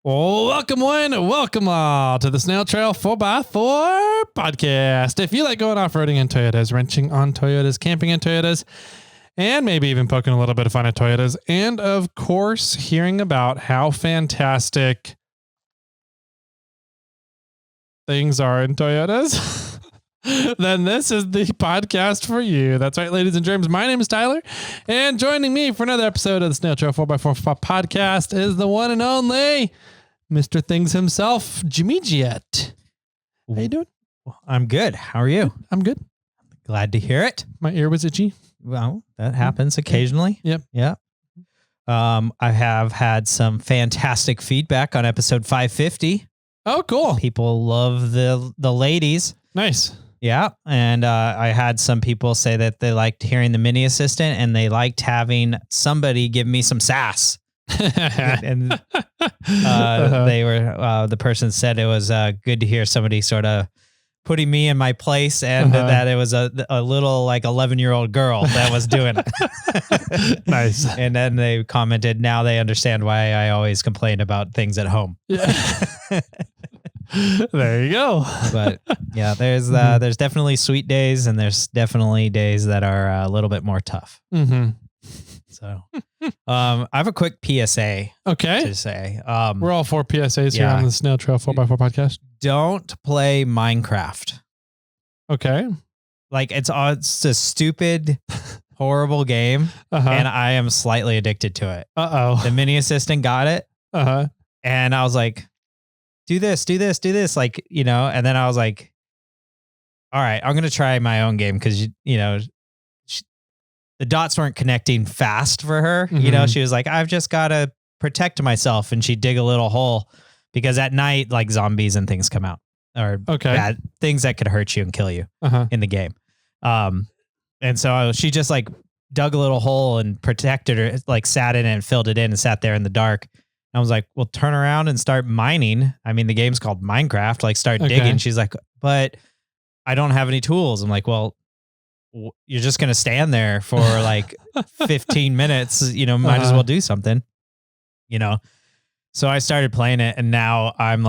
Well, welcome one, welcome all to the SnailTrail4x4 podcast. If you like going off-roading in Toyotas, wrenching on Toyotas, camping in Toyotas, and maybe even poking a little bit of fun at Toyotas, and of course, hearing about how fantastic things are in Toyotas, then this is the podcast for you. That's right, ladies and germs. My name is Tyler, and joining me for another episode of the SnailTrail4x4 podcast is the one and only Mr. Things himself, Jimmy Jet. How you doing? I'm good. How are you? I'm good. Glad to hear it. My ear was itchy. Well, that happens occasionally. Yep. Yeah. I have had some fantastic feedback on episode 550. Oh, cool. People love the ladies. Nice. Yeah. And I had some people say that they liked hearing the mini assistant and they liked having somebody give me some sass. and they were the person said it was good to hear somebody sort of putting me in my place and that it was a little like 11-year-old girl that was doing it. Nice. And then they commented, now they understand why I always complain about things at home. Yeah. There you go. But yeah, there's definitely sweet days and there's definitely days that are a little bit more tough. Mm-hmm. So I have a quick PSA Okay. to say. We're all for PSAs here on the SnailTrail4x4 podcast. Don't play Minecraft. Okay. Like it's a stupid, horrible game, and I am slightly addicted to it. The mini assistant got it, and I was like, do this, like, you know, and then I was like, all right, I'm gonna try my own game because you know. The dots weren't connecting fast for her. You know, she was like, I've just got to protect myself. And she'd dig a little hole because at night, like zombies and things come out or bad things that could hurt you and kill you in the game. And so she just like dug a little hole and protected her, like sat in it and filled it in and sat there in the dark. And I was like, well, turn around and start mining. I mean, the game's called Minecraft, like start digging. She's like, but I don't have any tools. I'm like, well, you're just going to stand there for like 15 minutes, you know, might as well do something, you know? So I started playing it and now I'm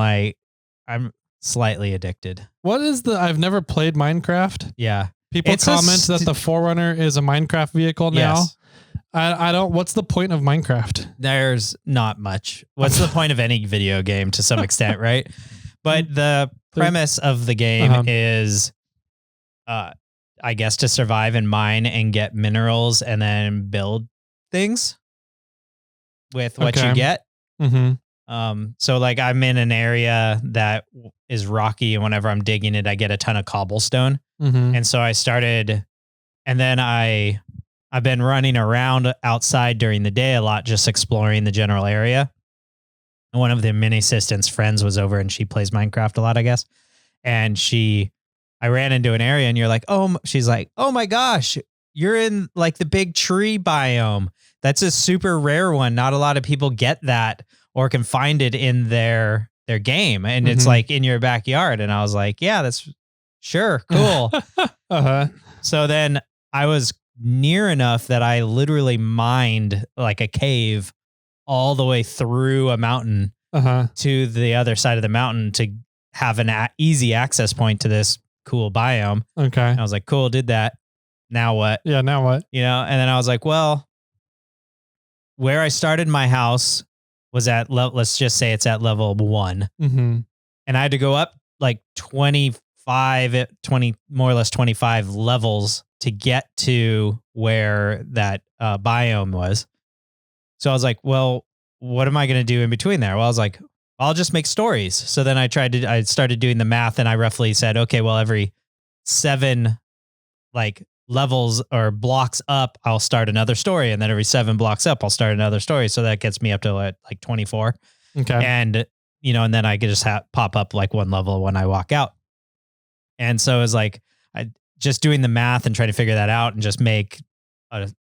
slightly addicted. What is I've never played Minecraft. Yeah. People comment that the Forerunner is a Minecraft vehicle now. Yes. I don't, what's the point of Minecraft? There's not much. What's the point of any video game to some extent, right? But the premise of the game is, I guess, to survive and mine and get minerals and then build things with what you get. So like I'm in an area that is rocky and whenever I'm digging it, I get a ton of cobblestone. And so I started, and then I've been running around outside during the day a lot, just exploring the general area. And one of the mini assistant's friends was over and she plays Minecraft a lot, I guess. And I ran into an area and you're like, she's like, oh my gosh, you're in like the big tree biome. That's a super rare one. Not a lot of people get that or can find it in their game. And it's like in your backyard. And I was like, yeah, that's sure. Cool. So then I was near enough that I literally mined like a cave all the way through a mountain to the other side of the mountain to have an easy access point to this cool biome. Okay. And I was like, cool, did that. Now what? Yeah, now what? You know, and then I was like, well, where I started my house was at, let's just say it's at level 1. And I had to go up like 20, more or less 25 levels to get to where that biome was. So I was like, well, what am I going to do in between there? Well, I was like, I'll just make stories. So then I started doing the math and I roughly said, okay, well, every 7 like levels or blocks up, I'll start another story. And then every 7 blocks up, I'll start another story. So that gets me up to like 24. Okay. And, you know, and then I could just pop up like 1 level when I walk out. And so it was like, I just doing the math and trying to figure that out and just make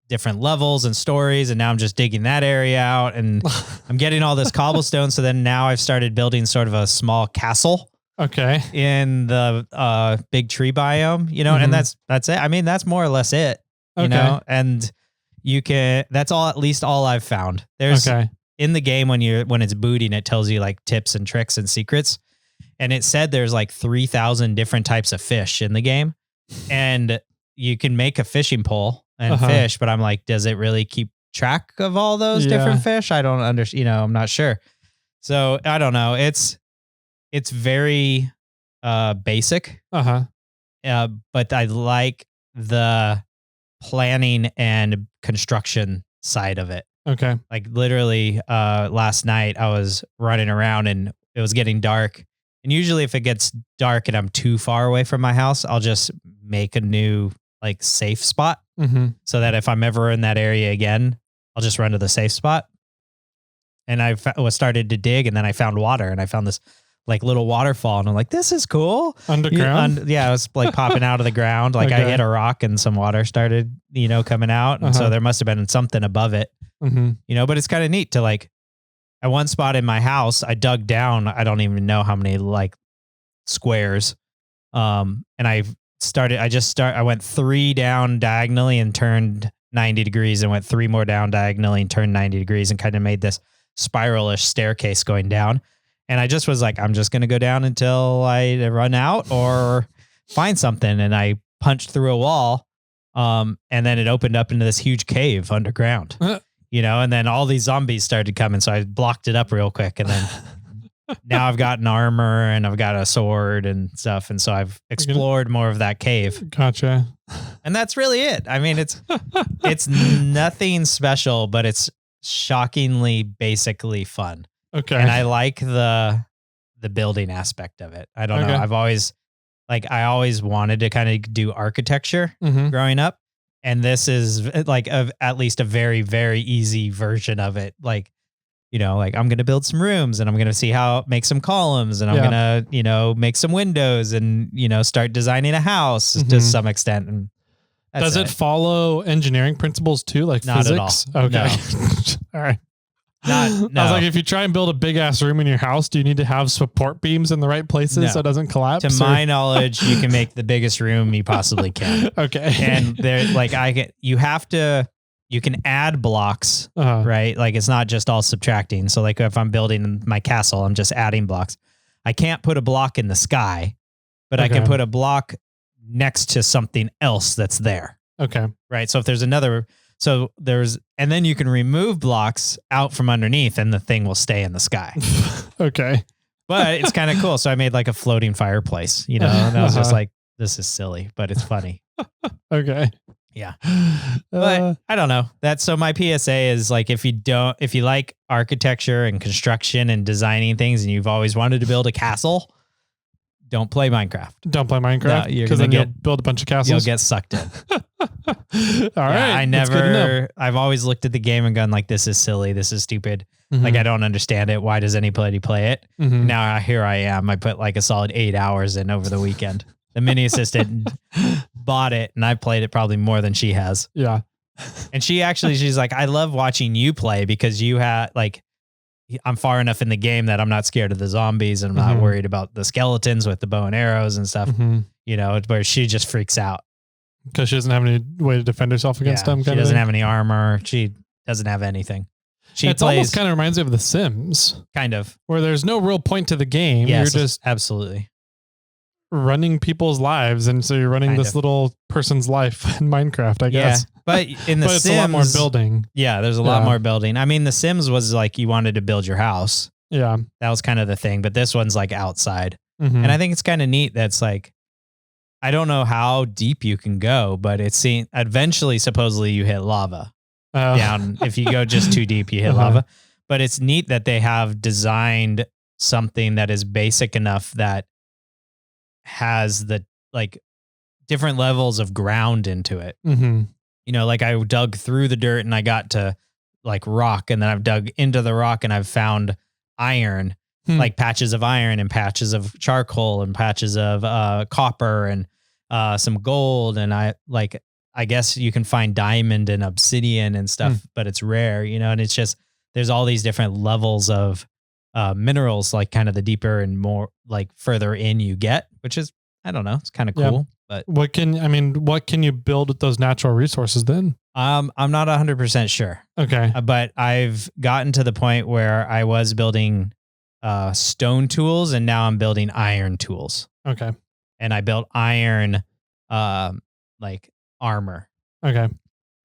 different levels and stories. And now I'm just digging that area out and I'm getting all this cobblestone. So then now I've started building sort of a small castle. Okay. In the big tree biome, you know, and that's it. I mean, that's more or less it, you know, and you can, that's all, at least all I've found. There's in the game when it's booting, it tells you like tips and tricks and secrets. And it said there's like 3,000 different types of fish in the game, and you can make a fishing pole and fish. But I'm like, does it really keep track of all those different fish? I don't understand. I'm not sure. So I don't know. It's very basic. But I like the planning and construction side of it. Okay. Like literally last night I was running around and it was getting dark. And usually if it gets dark and I'm too far away from my house, I'll just make a new like safe spot so that if I'm ever in that area again, I'll just run to the safe spot. And I started to dig, and then I found water, and I found this like little waterfall, and I'm like, this is cool. Underground? Yeah, it was like popping out of the ground. Like I hit a rock and some water started, coming out. And so there must have been something above it, but it's kind of neat to like, at one spot in my house, I dug down, I don't even know how many like squares. And I went 3 down diagonally and turned 90 degrees, and went 3 more down diagonally and turned 90 degrees, and kind of made this spiralish staircase going down. And I just was like, I'm just going to go down until I run out or find something. And I punched through a wall. And then it opened up into this huge cave underground, and then all these zombies started coming. So I blocked it up real quick. And then now I've got an armor and I've got a sword and stuff. And so I've explored more of that cave. Gotcha. And that's really it. I mean, it's nothing special, but it's shockingly basically fun. Okay. And I like the building aspect of it. I don't know. I always wanted to kind of do architecture growing up. And this is like at least a very, very easy version of it. Like, like I'm going to build some rooms, and I'm going to see make some columns, and I'm going to, make some windows, and, start designing a house to some extent. And does it follow engineering principles too? Like not physics? At all. Okay. No. All right. No. I was like, if you try and build a big ass room in your house, do you need to have support beams in the right places so it doesn't collapse? To my knowledge, you can make the biggest room you possibly can. Okay. And you can add blocks, right? Like it's not just all subtracting. So like if I'm building my castle, I'm just adding blocks. I can't put a block in the sky, but I can put a block next to something else that's there. Okay. Right. So if there's and then you can remove blocks out from underneath, and the thing will stay in the sky. Okay. But it's kind of cool. So I made like a floating fireplace, and I was just like, this is silly, but it's funny. Okay. Yeah. But I don't know. So my PSA is like, if you like architecture and construction and designing things, and you've always wanted to build a castle, don't play Minecraft. Don't play Minecraft, because then you'll build a bunch of castles. You'll get sucked in. All right. I've always looked at the game and gone like, this is silly. This is stupid. Like, I don't understand it. Why does anybody play it? Now here I am. I put like a solid 8 hours in over the weekend. The mini assistant bought it, and I played it probably more than she has. Yeah. And she's like, I love watching you play, because you had like, I'm far enough in the game that I'm not scared of the zombies, and I'm not worried about the skeletons with the bow and arrows and stuff, where she just freaks out. Because she doesn't have any way to defend herself against them. She doesn't have any armor. She doesn't have anything. It almost kind of reminds me of The Sims. Kind of. Where there's no real point to the game. Yes, you're just absolutely running people's lives. And so you're running this little person's life in Minecraft, I guess. But in The Sims, it's a lot more building. Yeah, there's a lot more building. I mean, The Sims was like you wanted to build your house. Yeah. That was kind of the thing. But this one's like outside. And I think it's kind of neat. That's like, I don't know how deep you can go, but it's eventually, supposedly, you hit lava down. If you go just too deep, you hit lava. But it's neat that they have designed something that is basic enough that has the like different levels of ground into it. Like I dug through the dirt and I got to like rock, and then I've dug into the rock and I've found iron, like patches of iron and patches of charcoal and patches of copper and some gold. And I guess you can find diamond and obsidian and stuff, but it's rare, and it's just, there's all these different levels of minerals, like kind of the deeper and more like further in you get, which is, I don't know, it's kind of cool. But what can you build with those natural resources then? I'm not 100% sure. Okay. But I've gotten to the point where I was building stone tools, and now I'm building iron tools. Okay. And I built iron like armor. Okay.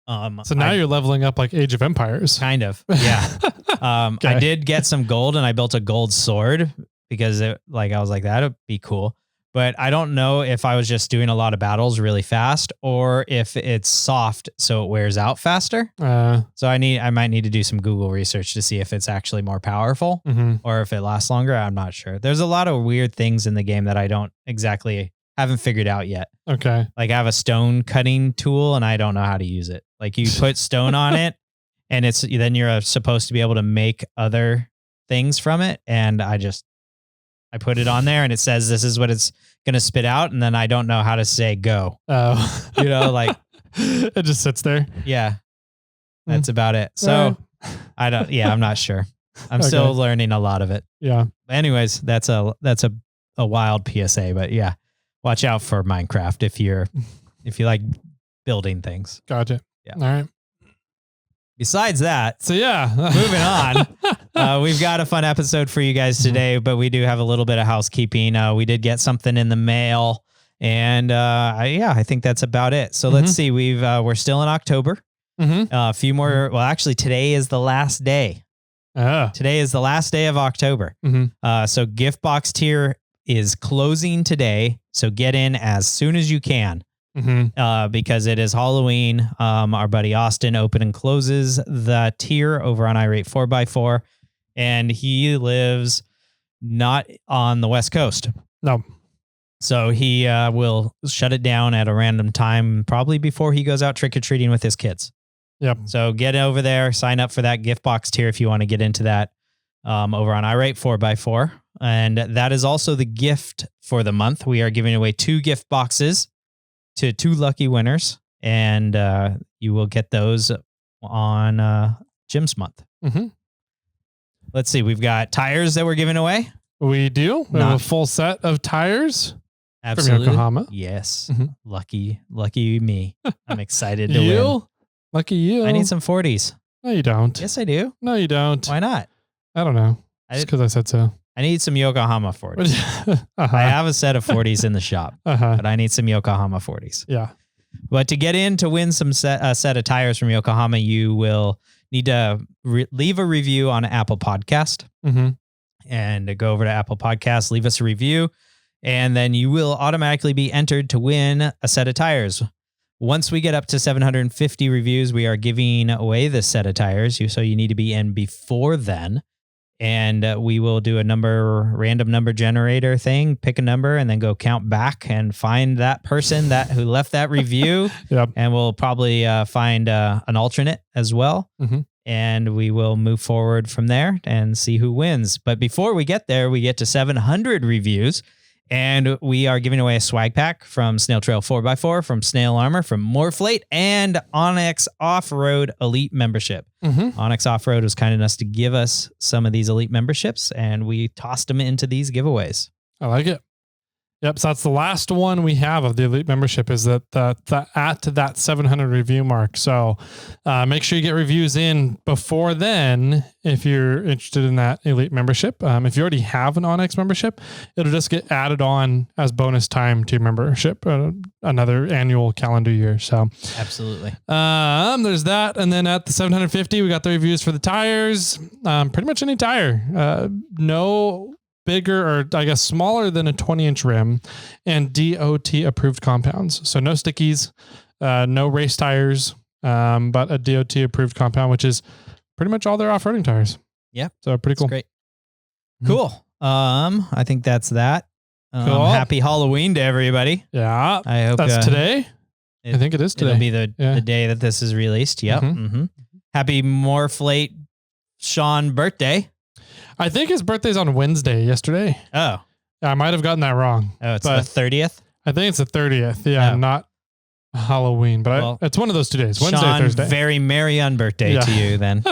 So now you're leveling up like Age of Empires. Kind of. Yeah. Okay. I did get some gold, and I built a gold sword because I was like, that'd be cool. But I don't know if I was just doing a lot of battles really fast, or if it's soft so it wears out faster. So I might need to do some Google research to see if it's actually more powerful or if it lasts longer. I'm not sure. There's a lot of weird things in the game that I haven't figured out yet. Okay. Like I have a stone cutting tool and I don't know how to use it. Like you put stone on it and then you're supposed to be able to make other things from it. And I put it on there and it says, this is what it's going to spit out. And then I don't know how to say go. Oh, like it just sits there. Yeah. That's about it. So I'm not sure. I'm still learning a lot of it. Yeah. Anyways, that's a wild PSA, but yeah, watch out for Minecraft if you like building things. Gotcha. Yeah. All right. Besides that, so yeah, moving on, we've got a fun episode for you guys today, but we do have a little bit of housekeeping. We did get something in the mail, and I think that's about it. So let's see. We're still in October. A few more. Well, actually, today is the last day. Today is the last day of October. So gift box tier is closing today. So get in as soon as you can. Because it is Halloween. Our buddy Austin open and closes the tier over on Irate 4x4, and he lives not on the West Coast. No. So he will shut it down at a random time, probably before he goes out trick-or-treating with his kids. Yep. So get over there, sign up for that gift box tier if you want to get into that over on Irate 4x4. And that is also the gift for the month. We are giving away 2 gift boxes to 2 lucky winners, and you will get those on Jim's month. Let's see. We've got tires that we're giving away. We do. We have a full set of tires. Absolutely. From Yokohama. Yes. Lucky me. I'm excited to win. Lucky you. I need some 40s. No, you don't. Yes, I do. No, you don't. Why not? I don't know. Just because I said so. I need some Yokohama 40s. I have a set of 40s in the shop, but I need some Yokohama 40s. Yeah. But to get in to win some set of tires from Yokohama, you will need to leave a review on Apple Podcast. And go over to Apple Podcast, leave us a review, and then you will automatically be entered to win a set of tires. Once we get up to 750 reviews, we are giving away this set of tires. So you need to be in before then. And we will do a random number generator thing, pick a number, and then go count back and find that person who left that review. Yep. And we'll probably find an alternate as well. And we will move forward from there and see who wins. But before we get there, we get to 700 reviews. And we are giving away a swag pack from SnailTrail4x4, from Snail Armor, from Morphlate, and Onyx Off-Road Elite membership. Onyx Off-Road was kind enough to give us some of these elite memberships, and we tossed them into these giveaways. I like it. Yep. So that's the last one we have of the elite membership, is that at that 700 review mark. So make sure you get reviews in before then if you're interested in that elite membership. If you already have an Onyx membership, it'll just get added on as bonus time to your membership, another annual calendar year. So absolutely. There's that. And then at the 750, we got the reviews for the tires. Pretty much any tire. No bigger, or I guess smaller than a 20-inch rim, and DOT approved compounds. So no stickies, no race tires, but a DOT approved compound, which is pretty much all their off-roading tires. Yeah. So pretty cool. Great. Cool. I think that's that. Cool. Happy Halloween to everybody. Yeah. I hope that's today. I think it is today. It'll be the day that this is released. Yep. Happy Morphlate Sean birthday. I think his birthday's on Wednesday, yesterday. Oh. I might have gotten that wrong. Oh, it's the 30th? I think it's the 30th. Yeah, not Halloween, but it's one of those 2 days. Wednesday, Sean, Thursday. Very merry unbirthday to you then.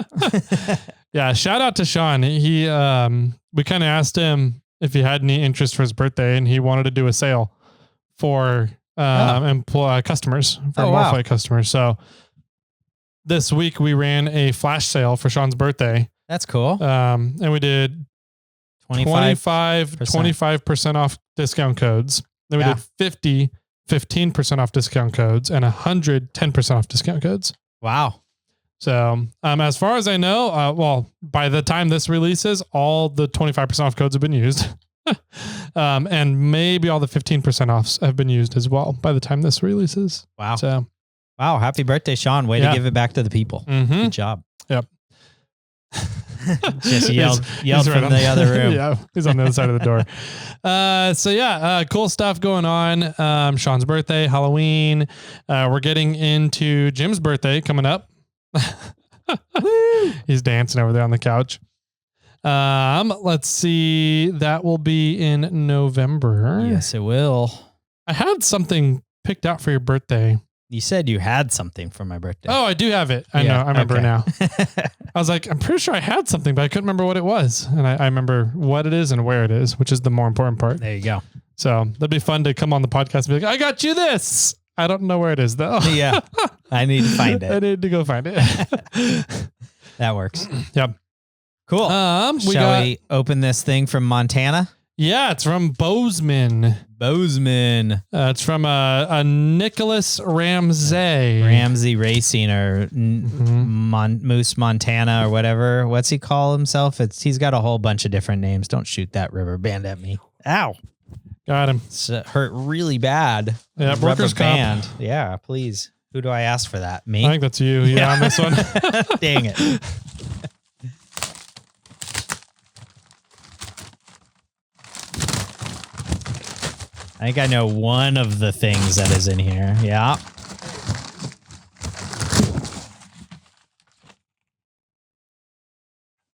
Yeah, shout out to Sean. He we kind of asked him if he had any interest for his birthday, and he wanted to do a sale for customers, for Morphlate customers. So this week we ran a flash sale for Sean's birthday. That's cool. And we did 25% off discount codes. Then we did 15% off discount codes, and 10% off discount codes. Wow. So, as far as I know, well, by the time this releases, all the 25% off codes have been used. And maybe all the 15% offs have been used as well by the time this releases. Wow. So, wow. Happy birthday, Sean. Way to give it back to the people. Mm-hmm. Good job. Yep. Just yelled he's from the other room. Yeah, he's on the other side of the door. Cool stuff going on. Sean's birthday, Halloween. We're getting into Jim's birthday coming up. He's dancing over there on the couch. Let's see. That will be in November. Yes, it will. I had something picked out for your birthday. You said you had something for my birthday. Oh, I do have it. I know. I remember now. I was like, I'm pretty sure I had something, but I couldn't remember what it was. And I remember what it is and where it is, which is the more important part. There you go. So that'd be fun to come on the podcast and be like, I got you this. I don't know where it is though. Yeah. I need to find it. I need to go find it. That works. Yep. Cool. Shall we open this thing from Montana? Yeah, it's from Bozeman. It's from a Nicholas Ramsey Racing or Moose Montana or whatever. What's he call himself? He's got a whole bunch of different names. Don't shoot that rubber band at me. Ow. Got him. It's hurt really bad. Yeah, workers' comp. Yeah, please. Who do I ask for that? Me? I think that's you. Yeah, on this one. Dang it. I think I know one of the things that is in here. Yeah.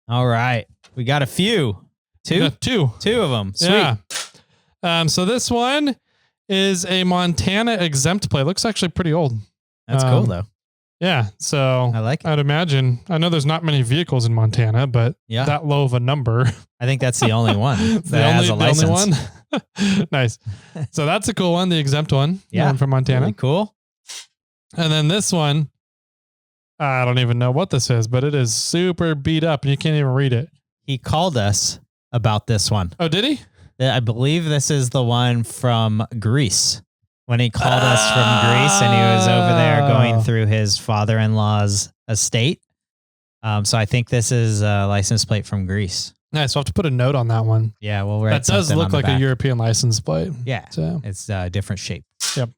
All right. We got a few. Two of them. Sweet. Yeah. So this one is a Montana exempt plate. Looks actually pretty old. That's cool though. Yeah. So I like it. I'd imagine, I know there's not many vehicles in Montana, but that low of a number. I think that's the only one that has a license. The only one. Nice. So that's a cool one. The exempt one. Yeah. The one from Montana. Really cool. And then this one, I don't even know what this is, but it is super beat up and you can't even read it. He called us about this one. Oh, did he? I believe this is the one from Greece. When he called us from Greece and he was over there going through his father-in-law's estate. So I think this is a license plate from Greece. Nice. We'll have to put a note on that one. Yeah, well, that does look like a European license plate. Yeah, so it's a different shape. Yep.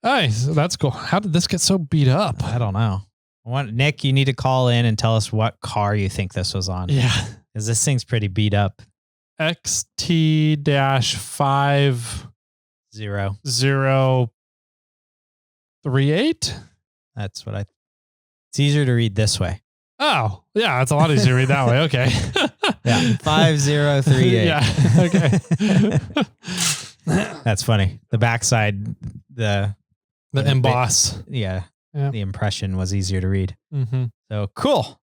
Nice. That's cool. How did this get so beat up? I don't know. Nick, you need to call in and tell us what car you think this was on. Yeah. Because this thing's pretty beat up. XT-5038. That's what it's easier to read this way. Oh, yeah. It's a lot easier to read that way. Okay. Yeah. 5038. Yeah. Okay. That's funny. The backside, the emboss. Yeah. The impression was easier to read. Mm-hmm. So cool.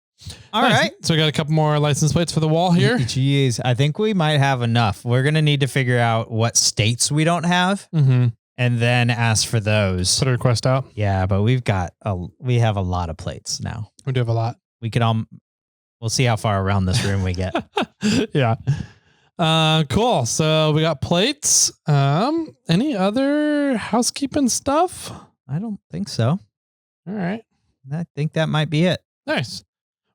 All right. So we got a couple more license plates for the wall here. Jeez. I think we might have enough. We're going to need to figure out what states we don't have and then ask for those. Put a request out. Yeah, but we have a lot of plates now. We do have a lot. We could we'll see how far around this room we get. Yeah. Cool. So we got plates. Any other housekeeping stuff? I don't think so. All right. I think that might be it. Nice.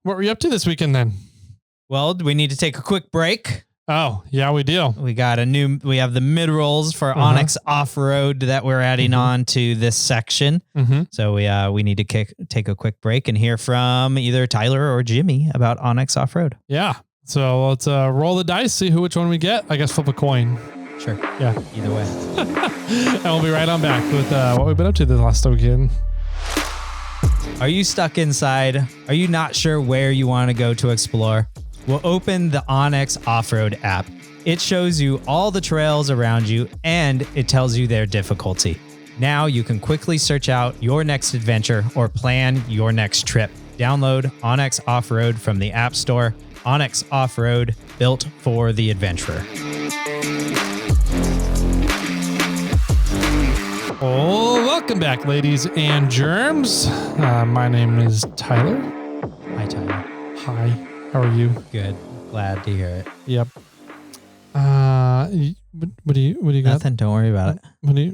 What were you up to this weekend then? Well, we need to take a quick break. Oh, yeah, we do. We have the mid rolls for Onyx Off-Road that we're adding on to this section. So we need to take a quick break and hear from either Tyler or Jimmy about Onyx Off-Road. Yeah. So let's roll the dice, see which one we get. I guess flip a coin. Sure. Yeah. Either way. And we'll be right on back with what we've been up to this last weekend. Are you stuck inside? Are you not sure where you want to go to explore? Well, open the Onyx Off-Road app. It shows you all the trails around you and it tells you their difficulty. Now you can quickly search out your next adventure or plan your next trip. Download Onyx Off-Road from the App Store. Onyx Off-Road, built for the adventurer. Oh, Welcome back, ladies and germs. My name is Tyler. Hi, Tyler. Hi. How are you? Good. Glad to hear it. Yep. What do you got? Nothing. Don't worry about it.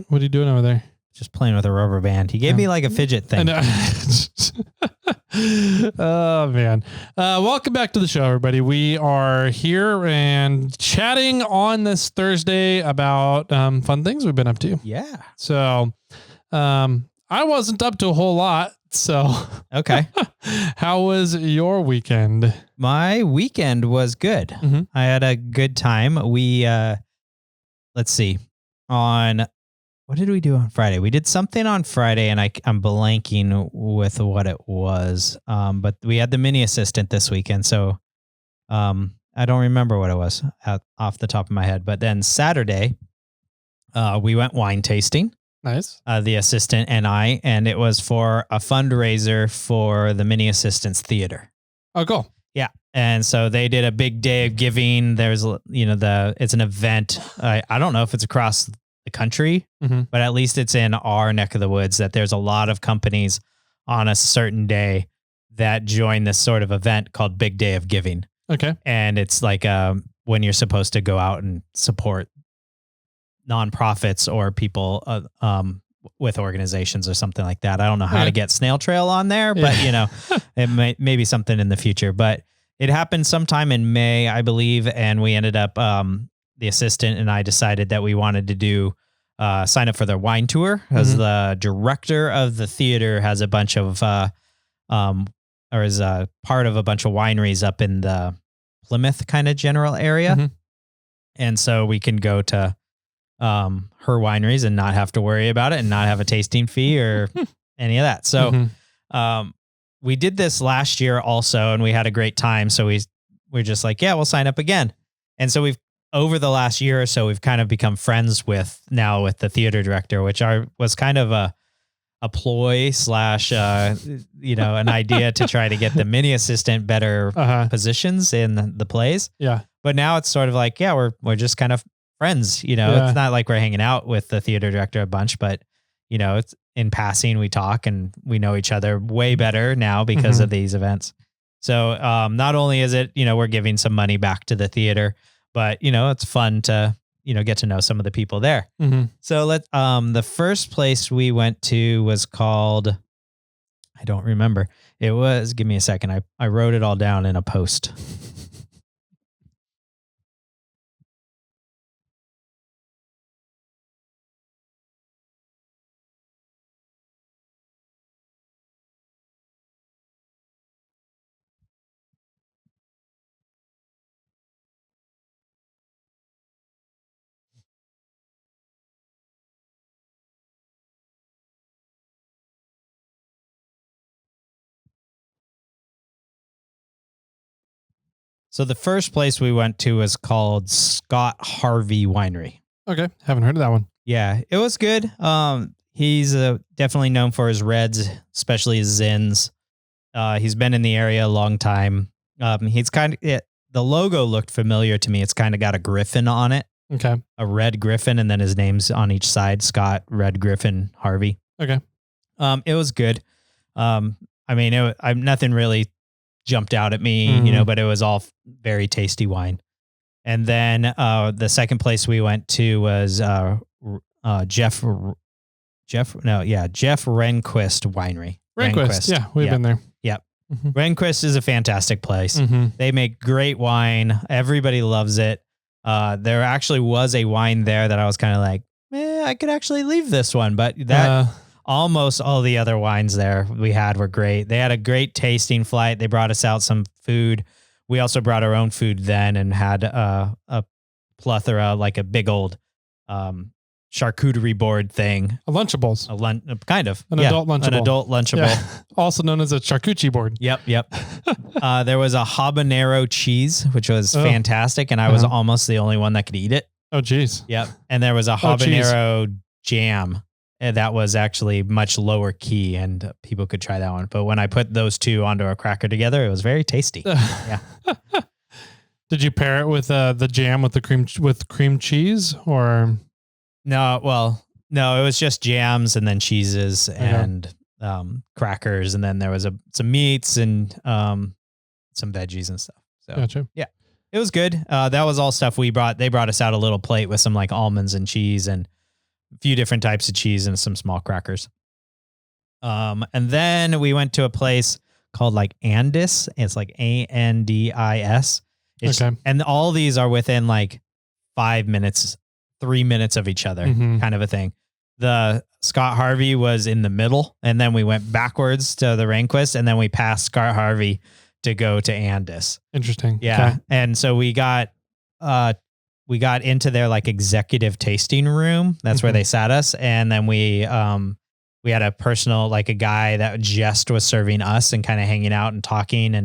What are you doing over there? Just playing with a rubber band. He gave me like a fidget thing. Oh man. Welcome back to the show, everybody. We are here and chatting on this Thursday about fun things we've been up to. Yeah. So I wasn't up to a whole lot. So okay. How was your weekend? My weekend was good. Mm-hmm. I had a good time. We let's see. What did we do on Friday? We did something on Friday, and I'm blanking with what it was. But we had the mini assistant this weekend, so I don't remember what it was off the top of my head. But then Saturday, we went wine tasting. Nice. The assistant and I, and it was for a fundraiser for the mini assistants theater. Oh, cool. Yeah. And so they did a big day of giving. There's, it's an event. I don't know if it's across the country, but at least it's in our neck of the woods that there's a lot of companies on a certain day that join this sort of event called Big Day of Giving. Okay. And it's like when you're supposed to go out and support nonprofits or people with organizations or something like that. I don't know how to get Snail Trail on there, but it may be something in the future. But it happened sometime in May, I believe, and we ended up the assistant and I decided that we wanted to do sign up for their wine tour because the director of the theater has a bunch of or is a part of a bunch of wineries up in the Plymouth kind of general area. And so we can go to her wineries and not have to worry about it and not have a tasting fee or any of that. So we did this last year also, and we had a great time. So we're just like, yeah, we'll sign up again. And so over the last year or so, we've kind of become friends with the theater director, which was kind of a ploy / an idea to try to get the mini assistant better positions in the plays. Yeah. But now it's sort of like, yeah, we're just kind of friends. It's not like we're hanging out with the theater director a bunch, but it's in passing, we talk and we know each other way better now because of these events. So not only is it, we're giving some money back to the theater, but it's fun to, get to know some of the people there. So the first place we went to was called, I don't remember. It was, give me a second. I wrote it all down in a post. So the first place we went to was called Scott Harvey Winery. Okay. Haven't heard of that one. Yeah, it was good. He's definitely known for his reds, especially his Zins. He's been in the area a long time. He's the logo looked familiar to me. It's kind of got a griffin on it. Okay. A red griffin, and then his name's on each side, Scott, Red Griffin, Harvey. Okay. It was good. Nothing really jumped out at me, but it was all very tasty wine. And then the second place we went to was Jeff Rehnquist Winery. Rehnquist. Yeah, we've been there. Yep. Rehnquist is a fantastic place. They make great wine. Everybody loves it. There actually was a wine there that I was kind of like, I could actually leave this one, but almost all the other wines there we had were great. They had a great tasting flight. They brought us out some food. We also brought our own food then and had a plethora, like a big old charcuterie board thing. A Lunchables. Kind of. An adult Lunchable. An adult Lunchable. Yeah. Also known as a charcuterie board. Yep. There was a habanero cheese, which was fantastic, and I was almost the only one that could eat it. Oh, geez. Yep. And there was a habanero jam. And that was actually much lower key, and people could try that one. But when I put those two onto a cracker together, it was very tasty. Yeah. Did you pair it with the jam with the cream cheese, or? No, well, No, it was just jams and then cheeses and crackers, and then there was some meats and some veggies and stuff. So Gotcha. yeah, it was good. That was all stuff we brought. They brought us out a little plate with some like almonds and cheese and a few different types of cheese and some small crackers. And then we went to a place called like Andis. It's like Andis. Okay. And all these are within like 5 minutes, 3 minutes of each other, kind of a thing. The Scott Harvey was in the middle, and then we went backwards to the Rehnquist, and then we passed Scott Harvey to go to Andis. Interesting. Yeah. Okay. And so we got into their like executive tasting room. That's where they sat us. And then we had a personal, like a guy that just was serving us and kind of hanging out and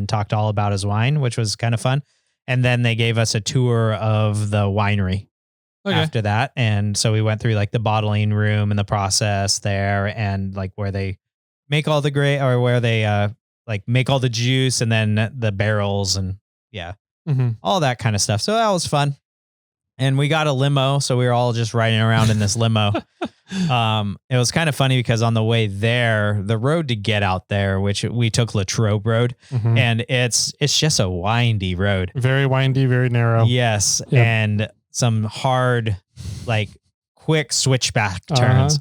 talked all about his wine, which was kind of fun. And then they gave us a tour of the winery after that. And so we went through like the bottling room and the process there, and like where they make all the where they like make all the juice, and then the barrels and all that kind of stuff. So that was fun. And we got a limo, so we were all just riding around in this limo. It was kind of funny because on the way there, the road to get out there, which we took Latrobe Road, and it's just a windy road. Very windy, very narrow. Yes, and some hard, like quick switchback turns.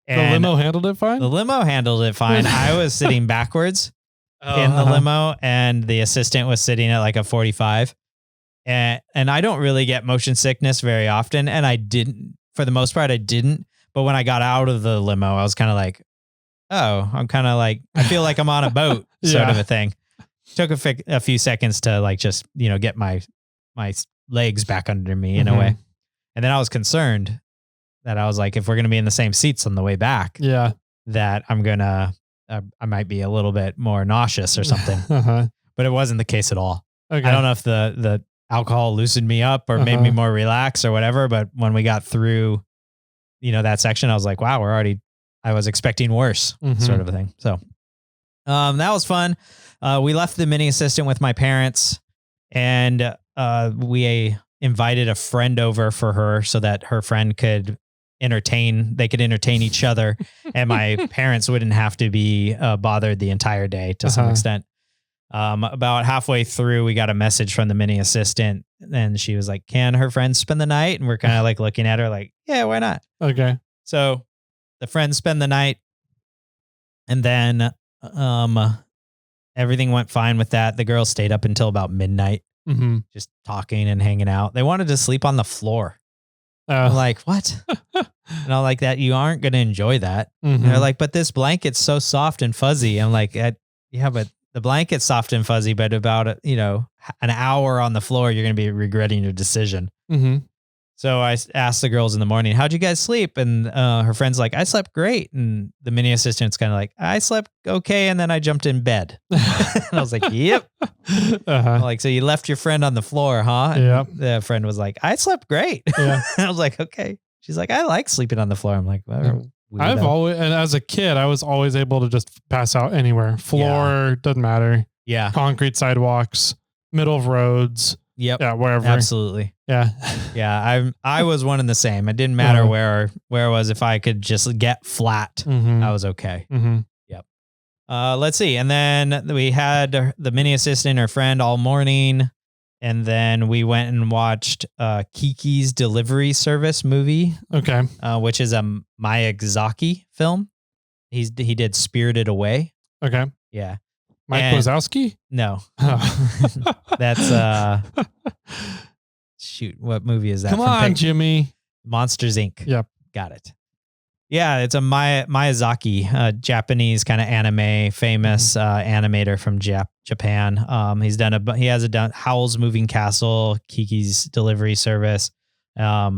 And the limo handled it fine? The limo handled it fine. I was sitting backwards in the limo, and the assistant was sitting at like a 45. And I don't really get motion sickness very often. And I didn't, for the most part, I didn't. But when I got out of the limo, I was kind of like, oh, I'm kind of like, I feel like I'm on a boat sort of a thing. Took a few seconds to like, just, get my legs back under me in a way. And then I was concerned that I was like, if we're going to be in the same seats on the way back, that I might be a little bit more nauseous or something. But it wasn't the case at all. Okay. I don't know if the alcohol loosened me up or made me more relaxed or whatever. But when we got through, that section, I was like, wow, I was expecting worse sort of a thing. So, that was fun. We left the mini assistant with my parents, and, we invited a friend over for her so that her friend could entertain each other, and my parents wouldn't have to be bothered the entire day to some extent. About halfway through, we got a message from the mini assistant, and she was like, can her friends spend the night? And we're kind of like looking at her like, yeah, why not? Okay. So the friends spend the night, and then everything went fine with that. The girls stayed up until about midnight, just talking and hanging out. They wanted to sleep on the floor. I'm like, what? And I'm like, that you aren't going to enjoy that. And they're like, but this blanket's so soft and fuzzy. I'm like, yeah, but the blanket's soft and fuzzy, but about, an hour on the floor, you're going to be regretting your decision. So I asked the girls in the morning, how'd you guys sleep? And her friend's like, I slept great. And the mini assistant's kind of like, I slept okay. And then I jumped in bed. And I was like, yep. Like, so you left your friend on the floor, huh? And the friend was like, I slept great. I was like, okay. She's like, I like sleeping on the floor. I'm like, well, I've always, and as a kid, I was always able to just pass out anywhere. Floor, doesn't matter. Yeah. Concrete sidewalks, middle of roads. Yep. Yeah, wherever. Absolutely. Yeah. Yeah. I was one and the same. It didn't matter where it was. If I could just get flat, I was okay. Yep. Let's see. And then we had the mini assistant, her friend, all morning. And then we went and watched Kiki's Delivery Service movie. Okay. Which is a Miyazaki film. He did Spirited Away. Okay. Yeah. Mike Wazowski? No. Oh. That's shoot, what movie is that? Come on, Jimmy. Monsters Inc. Yep. Got it. Yeah, it's a Miyazaki, Japanese kind of anime, famous animator from Japan. He has done Howl's Moving Castle, Kiki's Delivery Service. Yeah,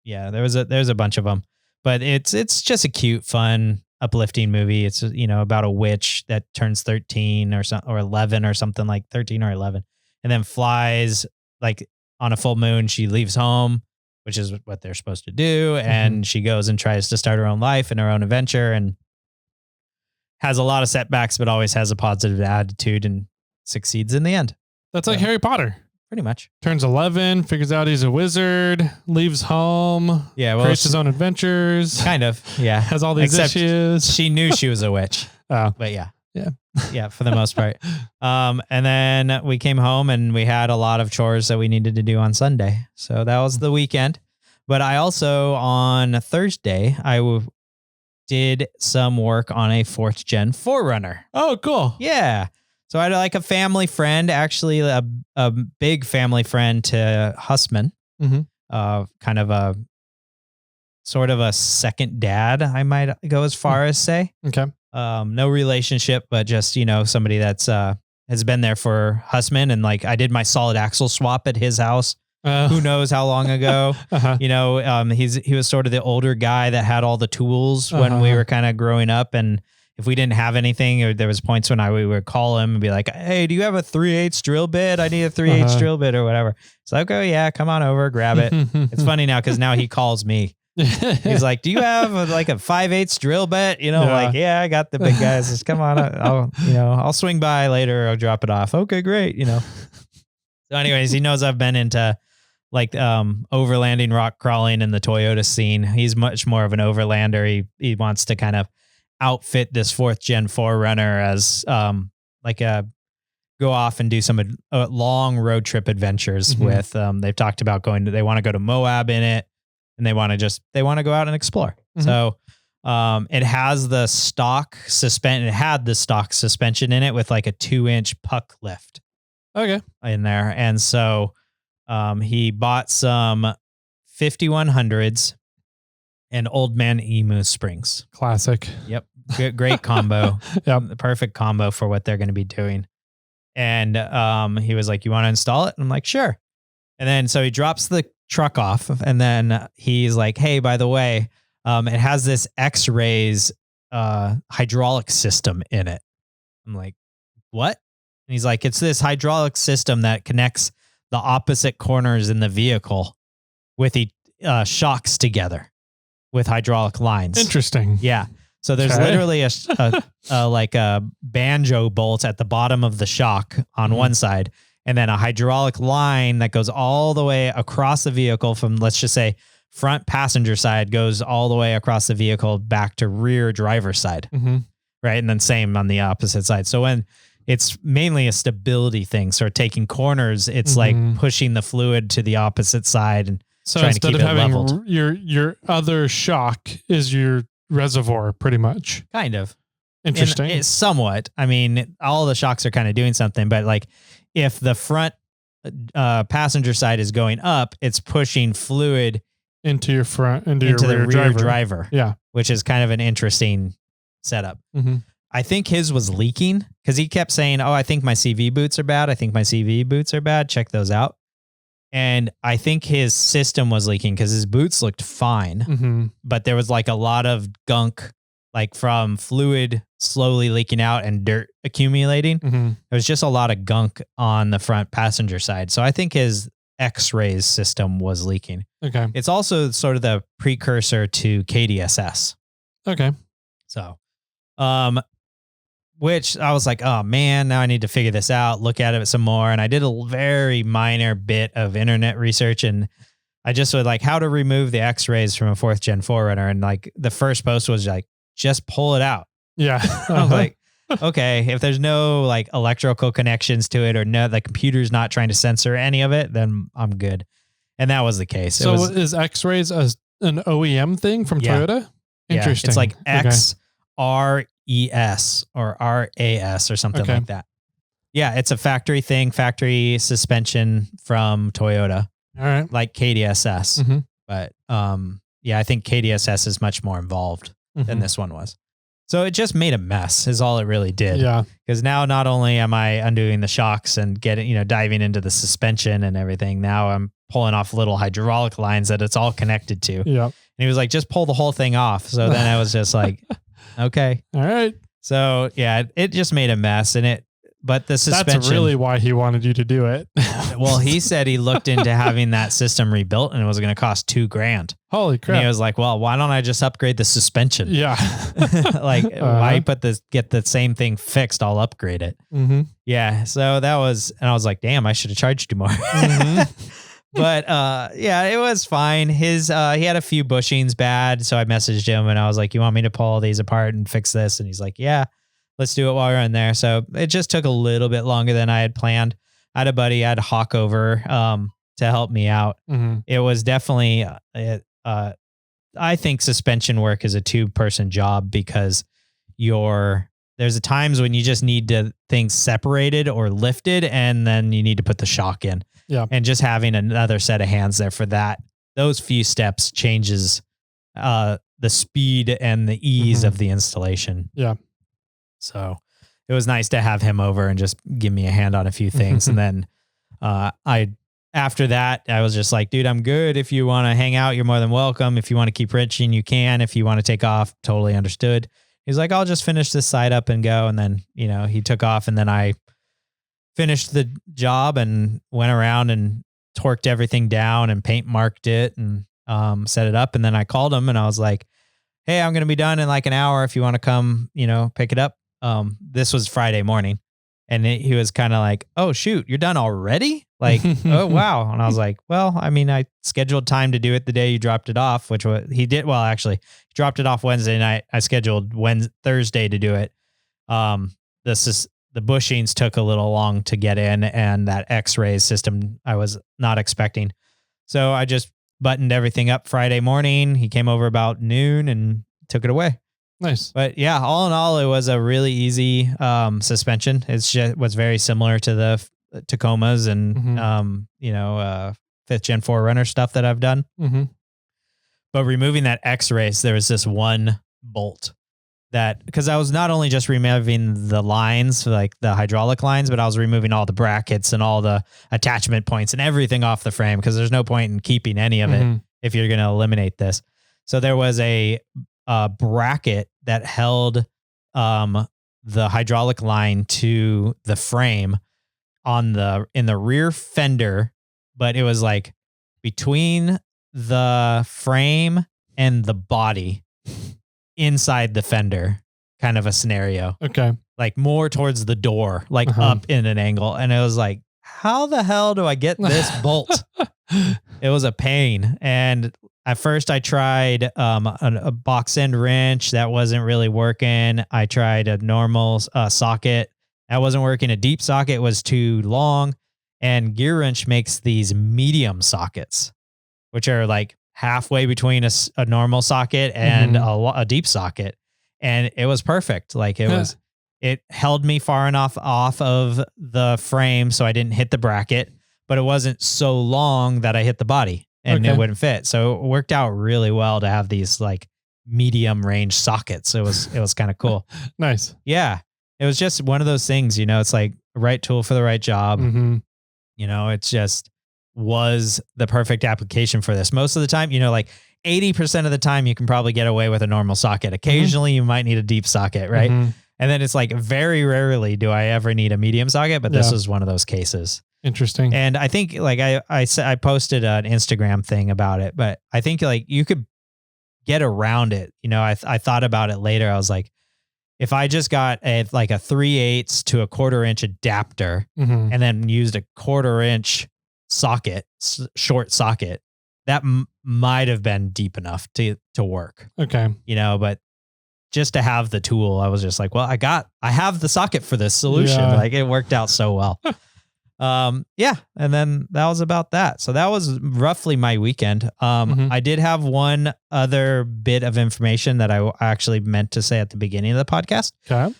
there's a bunch of them, but it's just a cute, fun, uplifting movie. It's about a witch that turns 13 or 11 or something, like 13 or 11, and then flies like on a full moon. She leaves home, which is what they're supposed to do. And she goes and tries to start her own life and her own adventure, and has a lot of setbacks, but always has a positive attitude and succeeds in the end. That's like Harry Potter. Pretty much. Turns 11, figures out he's a wizard, leaves home, creates his own adventures. Kind of, yeah. Has all these issues. She knew she was a witch. Oh. But yeah. Yeah. Yeah, for the most part. And then we came home and we had a lot of chores that we needed to do on Sunday. So that was the weekend. But I also, on Thursday, did some work on a 4th Gen 4Runner. Oh, cool. Yeah. So I had like a family friend, actually a big family friend to Hussman. Kind of a sort of a second dad, I might go as far as say. Okay. No relationship, but just, somebody that's has been there for Hussman. And like I did my solid axle swap at his house. Who knows how long ago? He was sort of the older guy that had all the tools when we were kind of growing up. And if we didn't have anything, or there was points when we would call him and be like, "Hey, do you have a 3/8 drill bit? I need a 3/8 drill bit or whatever." It's like, "Oh yeah, come on over, grab it." It's funny now because now he calls me. He's like, "Do you have a 5/8 drill bit?" Like, "Yeah, I got the big guys. Just come on, I'll swing by later. I'll drop it off." Okay, great. So, anyways, he knows I've been into like overlanding, rock crawling, in the Toyota scene. He's much more of an overlander. He wants to kind of outfit this 4th Gen 4Runner as go off and do some long road trip adventures with. They've talked about they want to go to Moab in it, and they want to go out and explore. So it has the stock suspension. It had the stock suspension in it with like a 2-inch puck lift. Okay. In there, and so he bought some 5100s and Old Man Emu springs. Classic. Yep. Great combo. Yep. The perfect combo for what they're going to be doing. And he was like, "You want to install it?" And I'm like, "Sure." And then so he drops the truck off, and then he's like, "Hey, by the way, it has this X-rays hydraulic system in it." I'm like, "What?" And he's like, "It's this hydraulic system that connects the opposite corners in the vehicle with shocks together with hydraulic lines." Interesting. Yeah. So there's literally a banjo bolt at the bottom of the shock on one side, and then a hydraulic line that goes all the way across the vehicle from, let's just say, front passenger side goes all the way across the vehicle back to rear driver side. Right. And then same on the opposite side. So when it's mainly a stability thing, so taking corners, it's like pushing the fluid to the opposite side and so trying to keep it leveled. Instead of having your other shock is your reservoir, pretty much. Kind of. Interesting. It's somewhat. I mean, all the shocks are kind of doing something, but like if the front passenger side is going up, it's pushing fluid into your rear driver. Yeah. Which is kind of an interesting setup. I think his was leaking because he kept saying, "Oh, I think my CV boots are bad. I think my CV boots are bad. Check those out." And I think his system was leaking because his boots looked fine, but there was like a lot of gunk, like from fluid slowly leaking out and dirt accumulating. There was just a lot of gunk on the front passenger side. So I think his X-rays system was leaking. Okay. It's also sort of the precursor to KDSS. Okay. So, which I was like, "Oh man, now I need to figure this out, look at it some more." And I did a very minor bit of internet research, and I just was like, how to remove the X-rays from a 4th Gen 4Runner. And like the first post was like, just pull it out. Yeah. I was like, okay, if there's no like electrical connections to it, or no, the computer's not trying to censor any of it, then I'm good. And that was the case. So is X-rays an OEM thing from Toyota? Interesting. It's like XRES or RAS or something like that. Yeah, it's a factory thing, factory suspension from Toyota. All right. Like KDSS. But I think KDSS is much more involved than this one was. So it just made a mess is all it really did. Yeah. Because now not only am I undoing the shocks and diving into the suspension and everything, now I'm pulling off little hydraulic lines that it's all connected to. Yeah. And he was like, "Just pull the whole thing off." So then I was just like, okay. All right. So yeah, it just made a mess. And but the suspension. That's really why he wanted you to do it. Well, he said he looked into having that system rebuilt and it was going to cost $2,000. Holy crap. And he was like, well, why don't I just upgrade the suspension? Yeah. Like, why get the same thing fixed? I'll upgrade it. Mm-hmm. Yeah. So that was, and I was like, damn, I should have charged you more. Mm-hmm. But yeah, it was fine. He had a few bushings bad. So I messaged him and I was like, you want me to pull all these apart and fix this? And he's like, yeah, let's do it while we're in there. So it just took a little bit longer than I had planned. I had a buddy, I had Hawk over to help me out. Mm-hmm. It was definitely, I think suspension work is a 2-person job because there's times when you just need things separated or lifted and then you need to put the shock in. Yeah. And just having another set of hands there for those few steps changes the speed and the ease of the installation. Yeah. So it was nice to have him over and just give me a hand on a few things. And then after that, I was just like, dude, I'm good. If you want to hang out, you're more than welcome. If you want to keep wrenching, you can. If you want to take off, totally understood. He's like, I'll just finish this side up and go. And then, he took off and then I finished the job and went around and torqued everything down and paint marked it and set it up. And then I called him and I was like, hey, I'm going to be done in like an hour. If you want to come, pick it up. This was Friday morning and he was kind of like, oh shoot, you're done already? Like, oh wow. And I was like, well, I mean, I scheduled time to do it the day you dropped it off, which he did. Well, actually he dropped it off Wednesday night. I scheduled Thursday to do it. The bushings took a little long to get in and that X-ray system I was not expecting. So I just buttoned everything up Friday morning. He came over about noon and took it away. Nice. But yeah, all in all, it was a really easy suspension. It was very similar to the Tacomas and, 5th Gen 4Runner stuff that I've done. Mm-hmm. But removing that X-race, there was this one bolt because I was not only just removing the lines, like the hydraulic lines, but I was removing all the brackets and all the attachment points and everything off the frame because there's no point in keeping any of it if you're going to eliminate this. So there was a bracket that held the hydraulic line to the frame in the rear fender, but it was like between the frame and the body inside the fender kind of a scenario. Okay. Like more towards the door, like up in an angle. And it was like, how the hell do I get this bolt? It was a pain. And at first I tried a box end wrench that wasn't really working. I tried a normal socket that wasn't working. A deep socket was too long. And Gear Wrench makes these medium sockets, which are like halfway between a normal socket and a deep socket. And it was perfect. Like it held me far enough off of the frame so I didn't hit the bracket, but it wasn't so long that I hit the body and it wouldn't fit. So it worked out really well to have these like medium range sockets. It was kind of cool. Nice. Yeah. It was just one of those things, it's like right tool for the right job. It's just was the perfect application for this. Most of the time, like 80% of the time you can probably get away with a normal socket. Occasionally you might need a deep socket, right? And then it's like very rarely do I ever need a medium socket, but this was one of those cases. Interesting. And I think like I posted an Instagram thing about it, but I think like you could get around it. I thought about it later. I was like, if I just got a 3/8 to a 1/4 inch adapter and then used a 1/4 inch socket, short socket, that might have been deep enough to work. Okay. But just to have the tool, I was just like, well, I have the socket for this solution. Yeah. Like it worked out so well. Yeah. And then that was about that. So that was roughly my weekend. I did have one other bit of information that I actually meant to say at the beginning of the podcast. Okay.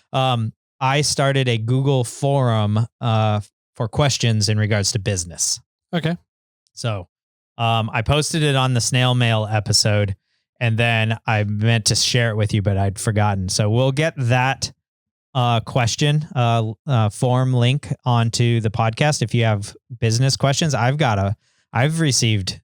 I started a Google forum, for questions in regards to business. Okay. So, I posted it on the snail mail episode and then I meant to share it with you, but I'd forgotten. So we'll get that question form link onto the podcast. If you have business questions, I've received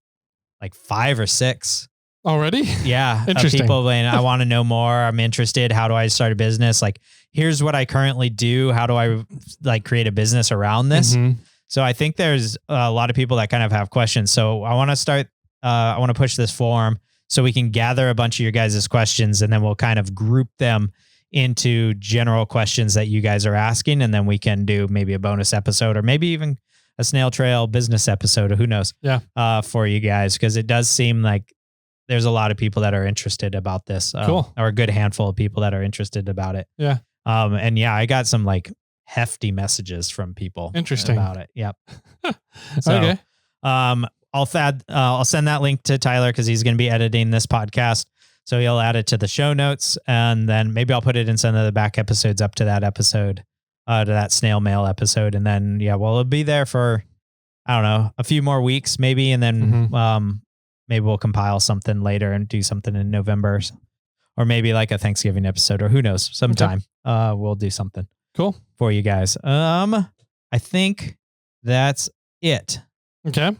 like 5 or 6 Already? Yeah. Interesting. People, and I want to know more. I'm interested. How do I start a business? Like, here's what I currently do. How do I like create a business around this? Mm-hmm. So I think there's a lot of people that kind of have questions. So I want to start, I want to push this form so we can gather a bunch of your guys' questions, and then we'll kind of group them into general questions that you guys are asking. And then we can do maybe a bonus episode or maybe even a Snail Trail business episode, or who knows, for you guys. Cause it does seem like there's a lot of people that are interested about this, cool. Or a good handful of people that are interested about it. Yeah. And yeah, I got some like hefty messages from people about it. Yep. So, okay. I'll send that link to Tyler because he's going to be editing this podcast. So he'll add it to the show notes, and then maybe I'll put it in some of the back episodes up to that episode, to that snail mail episode. And then, it'll be there for, I don't know, a few more weeks maybe. And then, maybe we'll compile something later and do something in November, or maybe like a Thanksgiving episode, or who knows, sometime, we'll do something cool for you guys. I think that's it. Okay.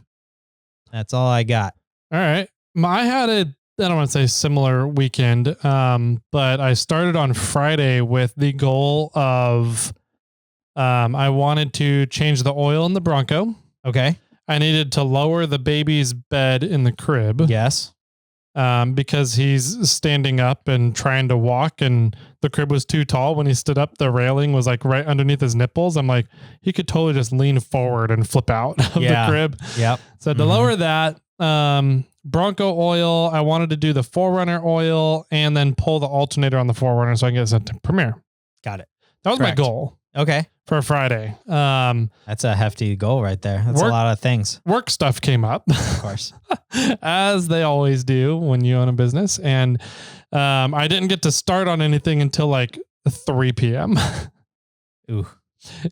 That's all I got. All right. I had I don't want to say similar weekend, but I started on Friday with the goal of, I wanted to change the oil in the Bronco. Okay. I needed to lower the baby's bed in the crib. Yes. Because he's standing up and trying to walk, and the crib was too tall. When he stood up, the railing was like right underneath his nipples. I'm like, he could totally just lean forward and flip out of the crib. Yep. So to lower that, Bronco oil, I wanted to do the 4Runner oil and then pull the alternator on the 4Runner so I can get it sent to Premiere. Got it. That was my goal. Okay. For Friday. That's a hefty goal right there. That's a lot of things. Work stuff came up. Of course. As they always do when you own a business. And I didn't get to start on anything until like 3 p.m. Ooh.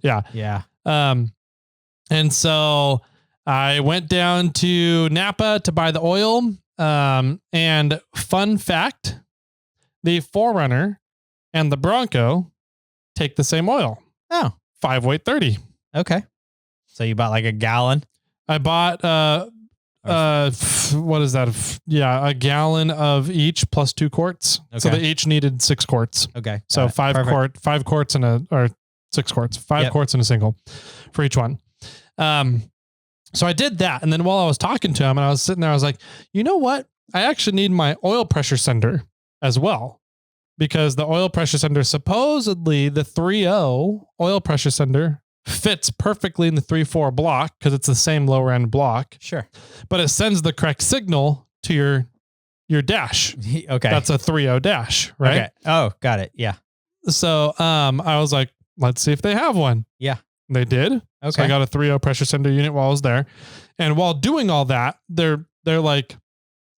Yeah. Yeah. And so I went down to Napa to buy the oil. And fun fact, the 4Runner and the Bronco take the same oil. Oh. 5 weight 30. Okay. So you bought like a gallon? I bought what is that? Yeah, a gallon of each plus 2 quarts. Okay. So they each needed 6 quarts. Okay. So 5 quarts or 6 quarts, 5 quarts in a single for each one. So I did that. And then while I was talking to him and I was sitting there, I was like, you know what? I actually need my oil pressure sender as well, because the oil pressure sender, supposedly the 3.0 oil pressure sender fits perfectly in the 3.4 block because it's the same lower end block. Sure. But it sends the correct signal to your dash. Okay. That's a 3.0 dash, right? Okay. Oh, got it. Yeah. So I was like, let's see if they have one. Yeah. They did. Okay. So I got a 3.0 pressure sender unit while I was there. And while doing all that, they're like,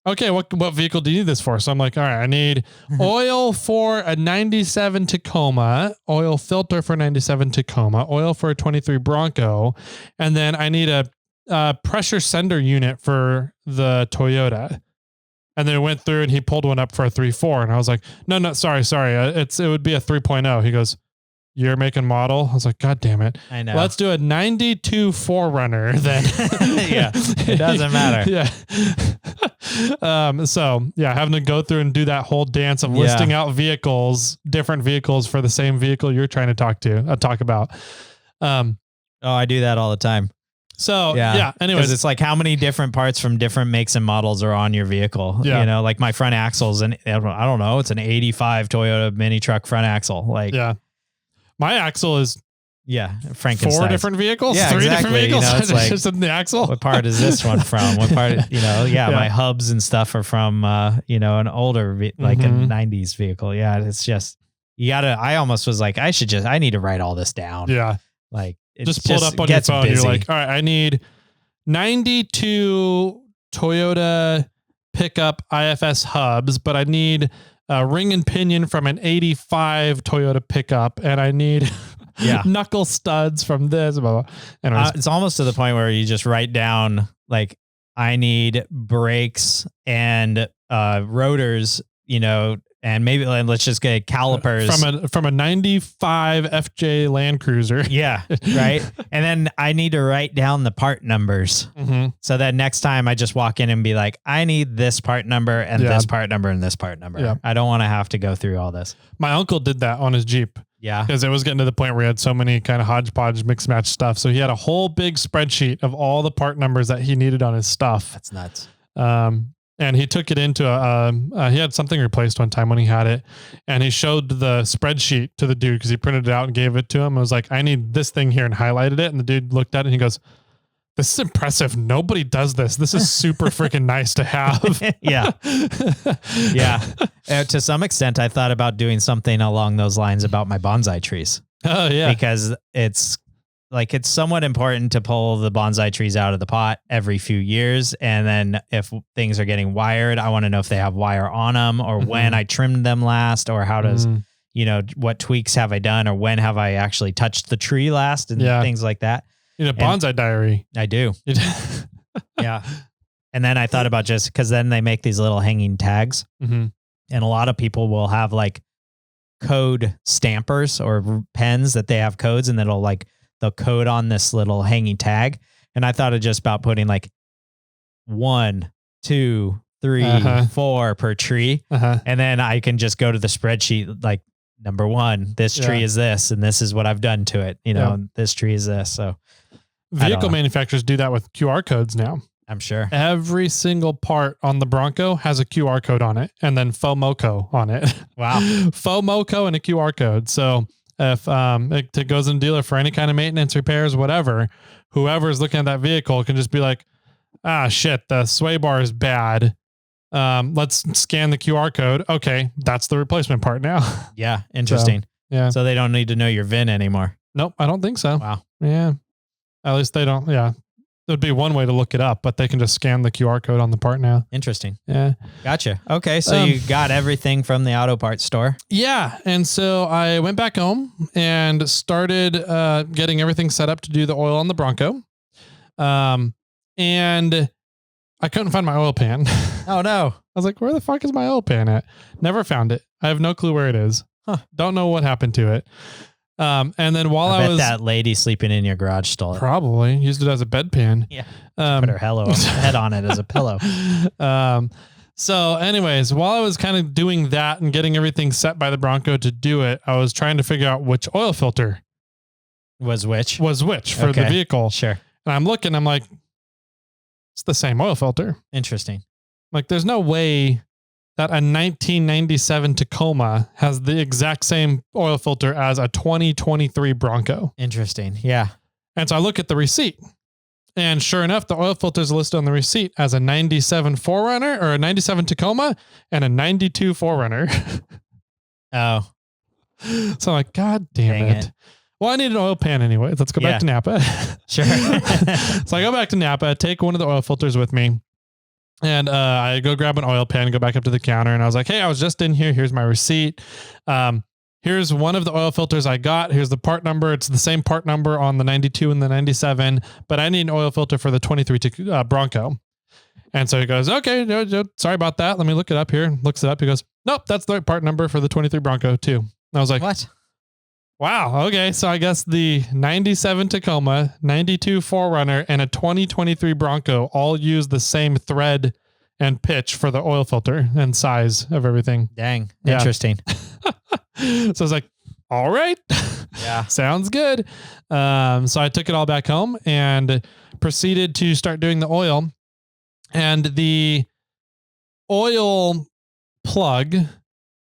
okay, what vehicle do you need this for? So I'm like, all right, I need oil for a 97 Tacoma, oil filter for 97 Tacoma, oil for a 23 Bronco, and then I need a pressure sender unit for the Toyota. And then it went through and he pulled one up for a 3.4. And I was like, no, sorry. It would be a 3.0. He goes, year, make, and model. I was like, God damn it. I know. Let's do a 92 4Runner then. Yeah. It doesn't matter. Yeah. So yeah, having to go through and do that whole dance of listing out different vehicles for the same vehicle you're trying to talk about. I do that all the time. So yeah. Anyways, it's like how many different parts from different makes and models are on your vehicle. Yeah. You know, like my front axles, and I don't know, it's an 85 Toyota mini truck front axle. Like, yeah. My axle is Frankenstein. 4 different vehicles, yeah, 3 exactly. different vehicles. You know, it's like, just in the axle. What part is this one from? What part? My hubs and stuff are from an older like a 90s vehicle. Yeah, it's just I almost was like, I need to write all this down. Yeah, like just pull it up on your phone. Busy. You're like, all right, I need 92 Toyota pickup IFS hubs, but I need a ring and pinion from an 85 Toyota pickup, and I need knuckle studs from this. Blah, blah. Anyways, it's almost to the point where you just write down like, I need brakes and rotors, and And maybe let's just get calipers from a 95 FJ Land Cruiser. Yeah. Right. And then I need to write down the part numbers. Mm-hmm. So that next time I just walk in and be like, I need this part number and this part number and this part number. Yeah. I don't want to have to go through all this. My uncle did that on his Jeep. Yeah. Because it was getting to the point where he had so many kind of hodgepodge mix match stuff. So he had a whole big spreadsheet of all the part numbers that he needed on his stuff. That's nuts. And he took it into he had something replaced one time when he had it, and he showed the spreadsheet to the dude because he printed it out and gave it to him. I was like, I need this thing here, and highlighted it. And the dude looked at it and he goes, this is impressive. Nobody does this. This is super freaking nice to have. Yeah. Yeah. To some extent, I thought about doing something along those lines about my bonsai trees. Oh yeah. Because it's somewhat important to pull the bonsai trees out of the pot every few years. And then if things are getting wired, I want to know if they have wire on them or when I trimmed them last, or how does, what tweaks have I done, or when have I actually touched the tree last, and things like that. Bonsai diary. I do. Yeah. And then I thought about just because then they make these little hanging tags, and a lot of people will have like code stampers or pens that they have codes, and they'll code on this little hanging tag. And I thought of just about putting like 1, 2, 3, 4 per tree. And then I can just go to the spreadsheet, like number 1, this tree is this, and this is what I've done to it. And this tree is this. So vehicle manufacturers do that with QR codes now. I'm sure every single part on the Bronco has a QR code on it, and then FOMOCO on it. Wow. FOMOCO and a QR code. So if it goes in dealer for any kind of maintenance, repairs, whatever, whoever's looking at that vehicle can just be like, shit, the sway bar is bad. Let's scan the QR code. Okay, that's the replacement part now. Yeah, interesting. So they don't need to know your VIN anymore. Nope, I don't think so. Wow. Yeah. At least they don't. Yeah. There'd be one way to look it up, but they can just scan the QR code on the part now. Interesting. Yeah. Gotcha. Okay. So you got everything from the auto parts store. Yeah. And so I went back home and started getting everything set up to do the oil on the Bronco. And I couldn't find my oil pan. Oh no. I was like, where the fuck is my oil pan at? Never found it. I have no clue where it is. Don't know what happened to it. And then while I was that lady sleeping in your garage stole it. Probably used it as a bedpan. Yeah. Put her head on it as a pillow. So anyways, while I was kind of doing that and getting everything set by the Bronco to do it, I was trying to figure out which oil filter was which for the vehicle. Sure. And I'm looking, I'm like, it's the same oil filter. Interesting. Like there's no way that a 1997 Tacoma has the exact same oil filter as a 2023 Bronco. Interesting. Yeah. And so I look at the receipt, and sure enough, the oil filter is listed on the receipt as a 97 4Runner or a 97 Tacoma and a 92 4Runner. Oh. So I'm like, God damn it. Well, I need an oil pan anyway. Let's go back to Napa. Sure. So I go back to Napa, take one of the oil filters with me. And I go grab an oil pan, go back up to the counter, and I was like, hey, I was just in here. Here's my receipt. Here's one of the oil filters I got. Here's the part number. It's the same part number on the 92 and the 97, but I need an oil filter for the 23 Bronco. And so he goes, okay, sorry about that. Let me look it up here. Looks it up. He goes, nope, that's the right part number for the 23 Bronco too. And I was like, what? Wow. Okay. So I guess the 97 Tacoma, 92 4Runner, and a 2023 Bronco all use the same thread and pitch for the oil filter and size of everything. Dang. Yeah. Interesting. So I was like, all right. Yeah. Sounds good. So I took it all back home and proceeded to start doing the oil. And the oil plug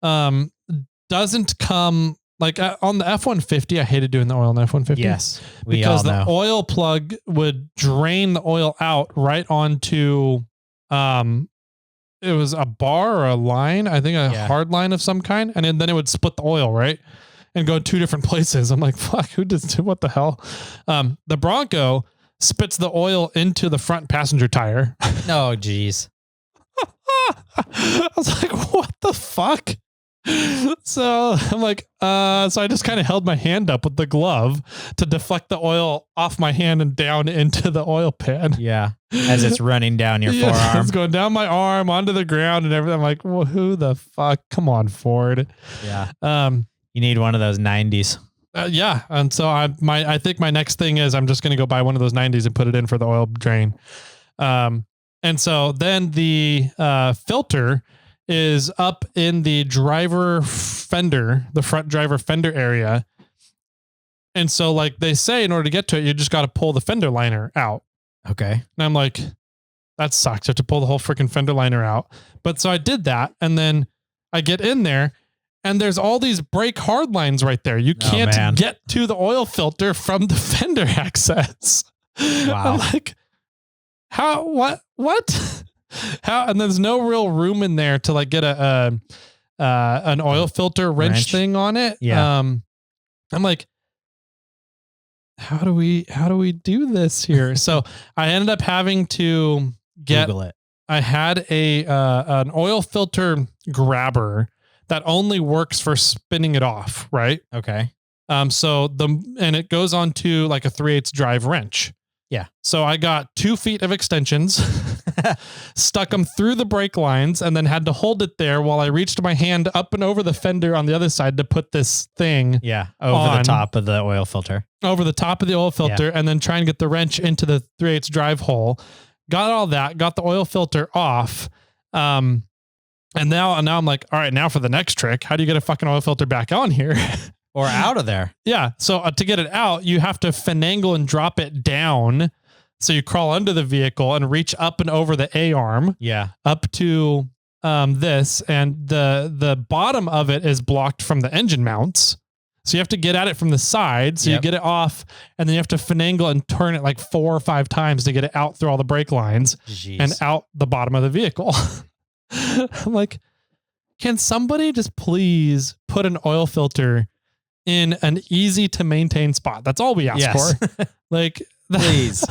doesn't come... Like on the F-150, I hated doing the oil on the F-150. Yes, because the oil plug would drain the oil out right onto, it was a bar or a line, I think a hard line of some kind, and then it would split the oil, right? And go 2 different places. I'm like, fuck, who does what the hell? The Bronco spits the oil into the front passenger tire. Oh, geez. I was like, what the fuck? So I'm like, so I just kind of held my hand up with the glove to deflect the oil off my hand and down into the oil pan. Yeah. As it's running down your forearm. It's going down my arm onto the ground and everything. I'm like, well, who the fuck? Come on, Ford. Yeah. You need one of those 90s. Yeah. And so I think my next thing is I'm just going to go buy one of those 90s and put it in for the oil drain. And so then the filter is up in the driver fender, the front driver fender area. And so like they say, in order to get to it, you just got to pull the fender liner out. Okay. And I'm like, that sucks. You have to pull the whole freaking fender liner out. But so I did that. And then I get in there and there's all these brake hard lines right there. You can't get to the oil filter from the fender access. Wow. I'm like, how, what? How? And there's no real room in there to like get an oil filter wrench thing on it. Yeah. I'm like, how do we do this here? So I ended up having to get, Google it. I had an oil filter grabber that only works for spinning it off. Right. Okay. So and it goes onto like a 3/8 drive wrench. Yeah. So I got 2 feet of extensions, stuck them through the brake lines, and then had to hold it there while I reached my hand up and over the fender on the other side to put this thing. Yeah. Over the top of the oil filter. Over the top of the oil filter, and then try and get the wrench into the 3/8 drive hole. Got all that, got the oil filter off. And now I'm like, all right, now for the next trick. How do you get a fucking oil filter back on here? Or out of there. Yeah. So to get it out, you have to finagle and drop it down. So you crawl under the vehicle and reach up and over the A-arm. Yeah. Up to this. And the bottom of it is blocked from the engine mounts. So you have to get at it from the side. So you get it off and then you have to finagle and turn it like 4 or 5 times to get it out through all the brake lines. Jeez. And out the bottom of the vehicle. I'm like, can somebody just please put an oil filter in an easy to maintain spot? That's all we ask for. Like, please.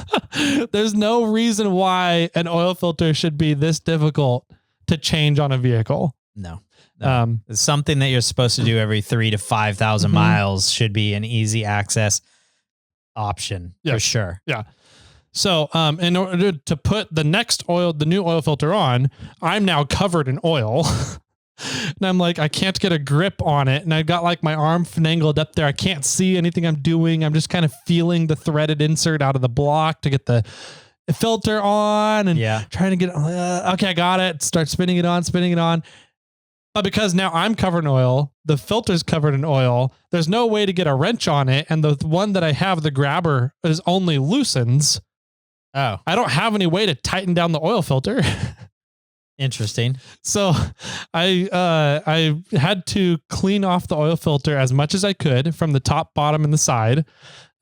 There's no reason why an oil filter should be this difficult to change on a vehicle. No. Something that you're supposed to do every 3,000 to 5,000 miles should be an easy access option for sure. Yeah. So, in order to put the new oil filter on, I'm now covered in oil. And I'm like, I can't get a grip on it. And I got like my arm finangled up there. I can't see anything I'm doing. I'm just kind of feeling the threaded insert out of the block to get the filter on and trying to get, okay, I got it. Start spinning it on. But because now I'm covered in oil, the filter's covered in oil, there's no way to get a wrench on it. And the one that I have, the grabber, is only loosens. Oh, I don't have any way to tighten down the oil filter. Interesting. So I had to clean off the oil filter as much as I could from the top, bottom, and the side.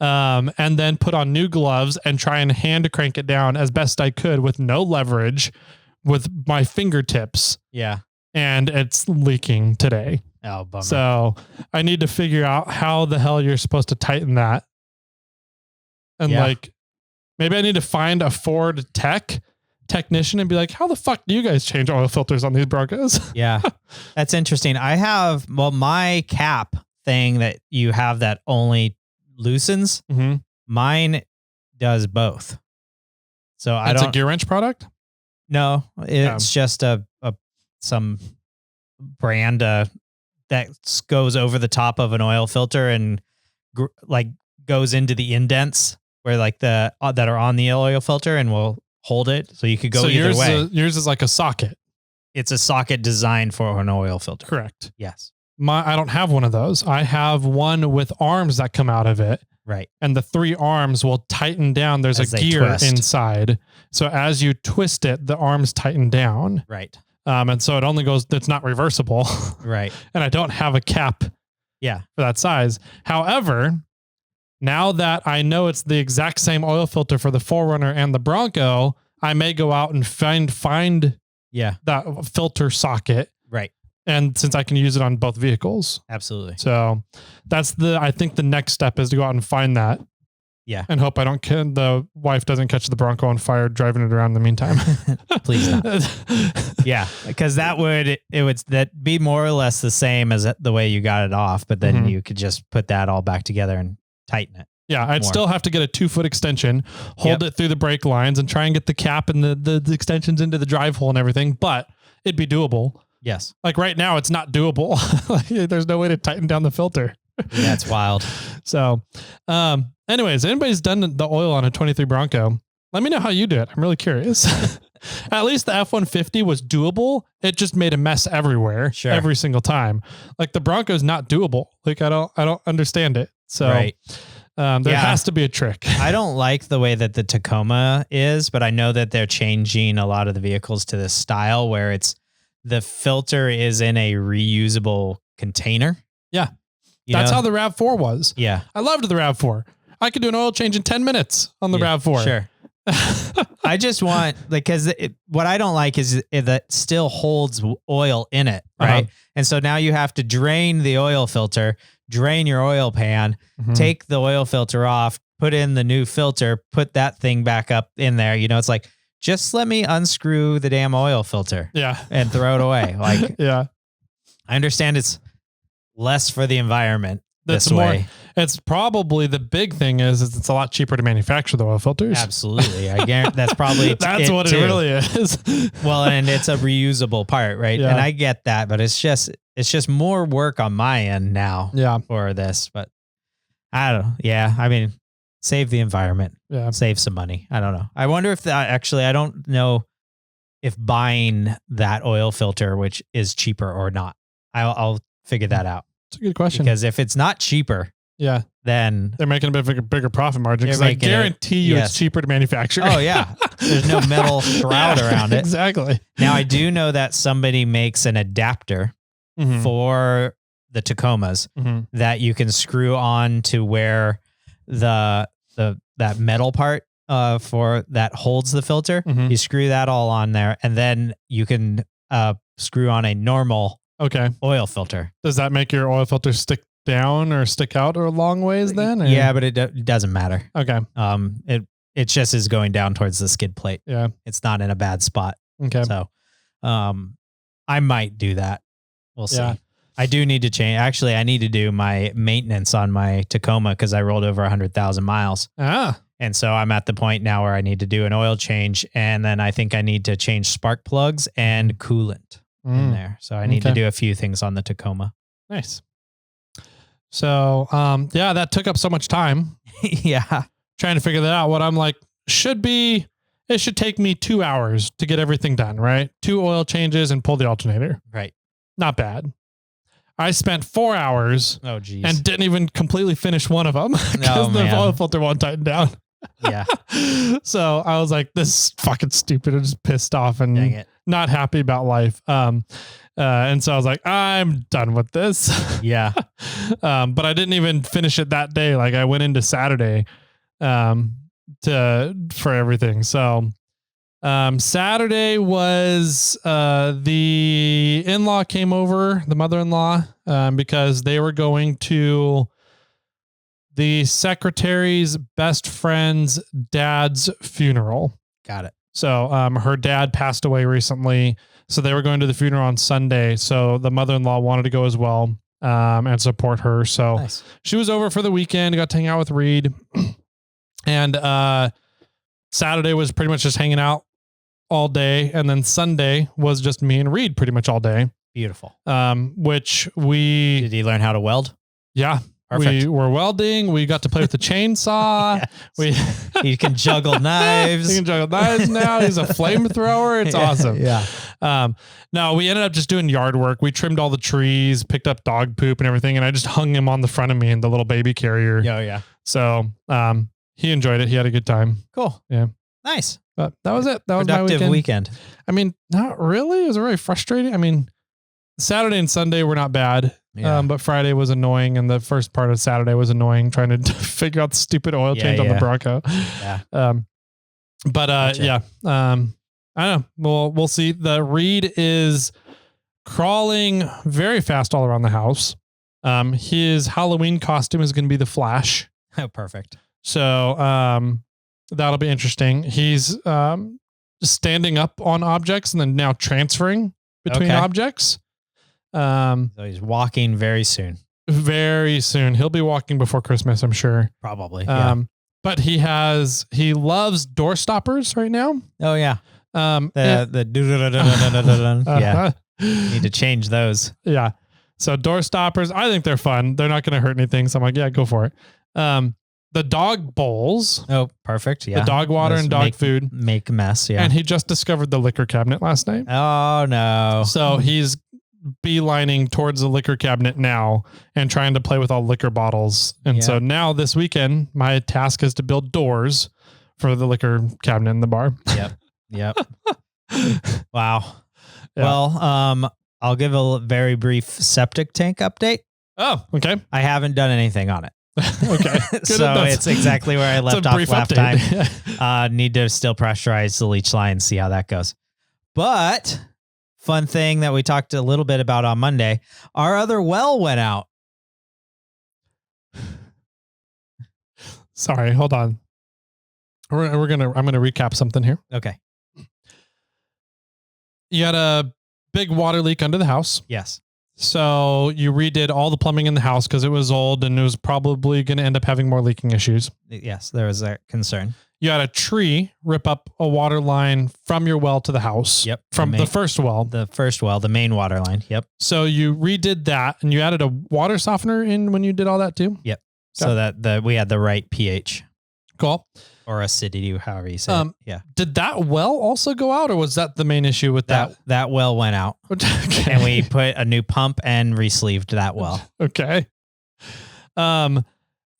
And then put on new gloves and try and hand crank it down as best I could with no leverage with my fingertips. Yeah. And it's leaking today. Oh, bummer. So I need to figure out how the hell you're supposed to tighten that. And like, maybe I need to find a Ford technician and be like, how the fuck do you guys change oil filters on these Broncos? Yeah, that's interesting. I have, my cap thing that you have that only loosens. Mm-hmm. Mine does both. So It's a gear wrench product? No, it's just some brand that goes over the top of an oil filter and like goes into the indents where like that are on the oil filter and will hold it. So you could go either way. Yours is like a socket. It's a socket designed for an oil filter. Correct. Yes. I don't have one of those. I have one with arms that come out of it. Right. And the 3 arms will tighten down. There's a gear inside. So as you twist it, the arms tighten down. Right. And so it only goes, it's not reversible. Right. And I don't have a cap for that size. However, now that I know it's the exact same oil filter for the 4Runner and the Bronco, I may go out and find that filter socket. Right. And since I can use it on both vehicles. Absolutely. So that's I think the next step is to go out and find that. Yeah. And hope the wife doesn't catch the Bronco on fire driving it around in the meantime. Please not. Yeah. Because that'd be more or less the same as the way you got it off, but then you could just put that all back together and tighten it. Yeah. I'd still have to get a 2-foot extension, hold it through the brake lines and try and get the cap and the extensions into the drive hole and everything, but it'd be doable. Yes. Like right now it's not doable. There's no way to tighten down the filter. That's wild. So, anyways, anybody's done the oil on a 23 Bronco, let me know how you do it. I'm really curious. At least the F-150 was doable. It just made a mess everywhere, every single time. Like the Bronco's not doable. Like I don't understand it. So there has to be a trick. I don't like the way that the Tacoma is, but I know that they're changing a lot of the vehicles to this style where the filter is in a reusable container. Yeah. That's how the RAV4 was. Yeah. I loved the RAV4. I could do an oil change in 10 minutes on the RAV4. Sure. I just want, because what I don't like is that still holds oil in it, right? And so now you have to drain the oil filter, drain your oil pan, take the oil filter off, put in the new filter, put that thing back up in there. It's like, just let me unscrew the damn oil filter. Yeah. And throw it away. Like, yeah. I understand it's less for the environment this way. It's probably the big thing is it's a lot cheaper to manufacture the oil filters. Absolutely. I guarantee that's probably that's what it really is. Well, and it's a reusable part, right? Yeah. And I get that, but it's just more work on my end now for this. But I don't know. Yeah. I mean, save the environment. Yeah. Save some money. I don't know. I wonder if I don't know if buying that oil filter, which is cheaper or not. I'll figure that out. It's a good question. Because if it's not cheaper, then they're making a bit of a bigger profit margin. Because I guarantee you it's cheaper to manufacture. Oh yeah. There's no metal shroud around it. Exactly. Now I do know that somebody makes an adapter for the Tacomas that you can screw on to where that metal part for that holds the filter. You screw that all on there, and then you can screw on a normal oil filter. Does that make your oil filter stick down or stick out a long ways then? Or? Yeah, but it doesn't matter. Okay. It just is going down towards the skid plate. Yeah. It's not in a bad spot. Okay. So, I might do that. We'll see. Yeah. I do need to change. Actually, I need to do my maintenance on my Tacoma because I rolled over 100,000 miles. And so I'm at the point now where I need to do an oil change. And then I think I need to change spark plugs and coolant in there. So I need to do a few things on the Tacoma. Nice. So, that took up so much time. Yeah. Trying to figure that out. What I'm like, it should take me 2 hours to get everything done, right? 2 oil changes and pull the alternator. Right. Not bad. I spent 4 hours and didn't even completely finish one of them because the oil filter won't tighten down. Yeah. So I was like, this is fucking stupid. I'm just pissed off and not happy about life. And so I was like, I'm done with this. Yeah. But I didn't even finish it that day. Like I went into Saturday for everything. So Saturday was the in-law came over, the mother-in-law, because they were going to the secretary's best friend's dad's funeral. Got it. So her dad passed away recently. So they were going to the funeral on Sunday. So the mother-in-law wanted to go as well and support her. So she was over for the weekend, got to hang out with Reed. And Saturday was pretty much just hanging out all day. And then Sunday was just me and Reed pretty much all day. Beautiful. Which we... Did he learn how to weld? Yeah. Perfect. We were welding. We got to play with the chainsaw. He can juggle knives. He can juggle knives now. He's a flamethrower. It's awesome. Yeah. No, we ended up just doing yard work. We trimmed all the trees, picked up dog poop and everything. And I just hung him on the front of me in the little baby carrier. Oh, yeah. So he enjoyed it. He had a good time. Cool. Yeah. Nice. But that was it. That was my weekend. I mean, not really. It was really frustrating. I mean, Saturday and Sunday were not bad. Yeah. But Friday was annoying, and the first part of Saturday was annoying trying to figure out the stupid oil change on the Bronco. Yeah. Gotcha. I don't know. We'll see. The Reed is crawling very fast all around the house. His Halloween costume is going to be the Flash. Oh, perfect. So that'll be interesting. He's standing up on objects and then now transferring between objects. So he's walking very soon. Very soon. He'll be walking before Christmas, I'm sure. Probably. Yeah. But he loves door stoppers right now. Oh yeah. Yeah. Need to change those. Yeah. So door stoppers, I think they're fun. They're not going to hurt anything. So I'm like, yeah, go for it. The dog bowls. Oh, perfect. Yeah. The dog water and dog food. Make a mess. Yeah. And he just discovered the liquor cabinet last night. Oh no. So he's beelining towards the liquor cabinet now and trying to play with all liquor bottles. And so now this weekend, my task is to build doors for the liquor cabinet in the bar. Yep. Wow. Yeah. Well, I'll give a very brief septic tank update. Oh, okay. I haven't done anything on it. Okay. So it's exactly where I left off last time. Need to still pressurize the leach line, see how that goes. But fun thing that we talked a little bit about on Monday, our other well went out. Sorry, hold on. I'm going to recap something here. Okay. You had a big water leak under the house. Yes. So you redid all the plumbing in the house because it was old and it was probably going to end up having more leaking issues. Yes, there was that concern. You had a tree rip up a water line from your well to the house. Yep. From the first well. The main water line. Yep. So you redid that and you added a water softener in when you did all that too? Yep. So that we had the right pH. Cool. Or acidity, however you say it. Yeah. Did that well also go out or was that the main issue with that? That well went out. Okay. And we put a new pump and re-sleeved that well. Okay.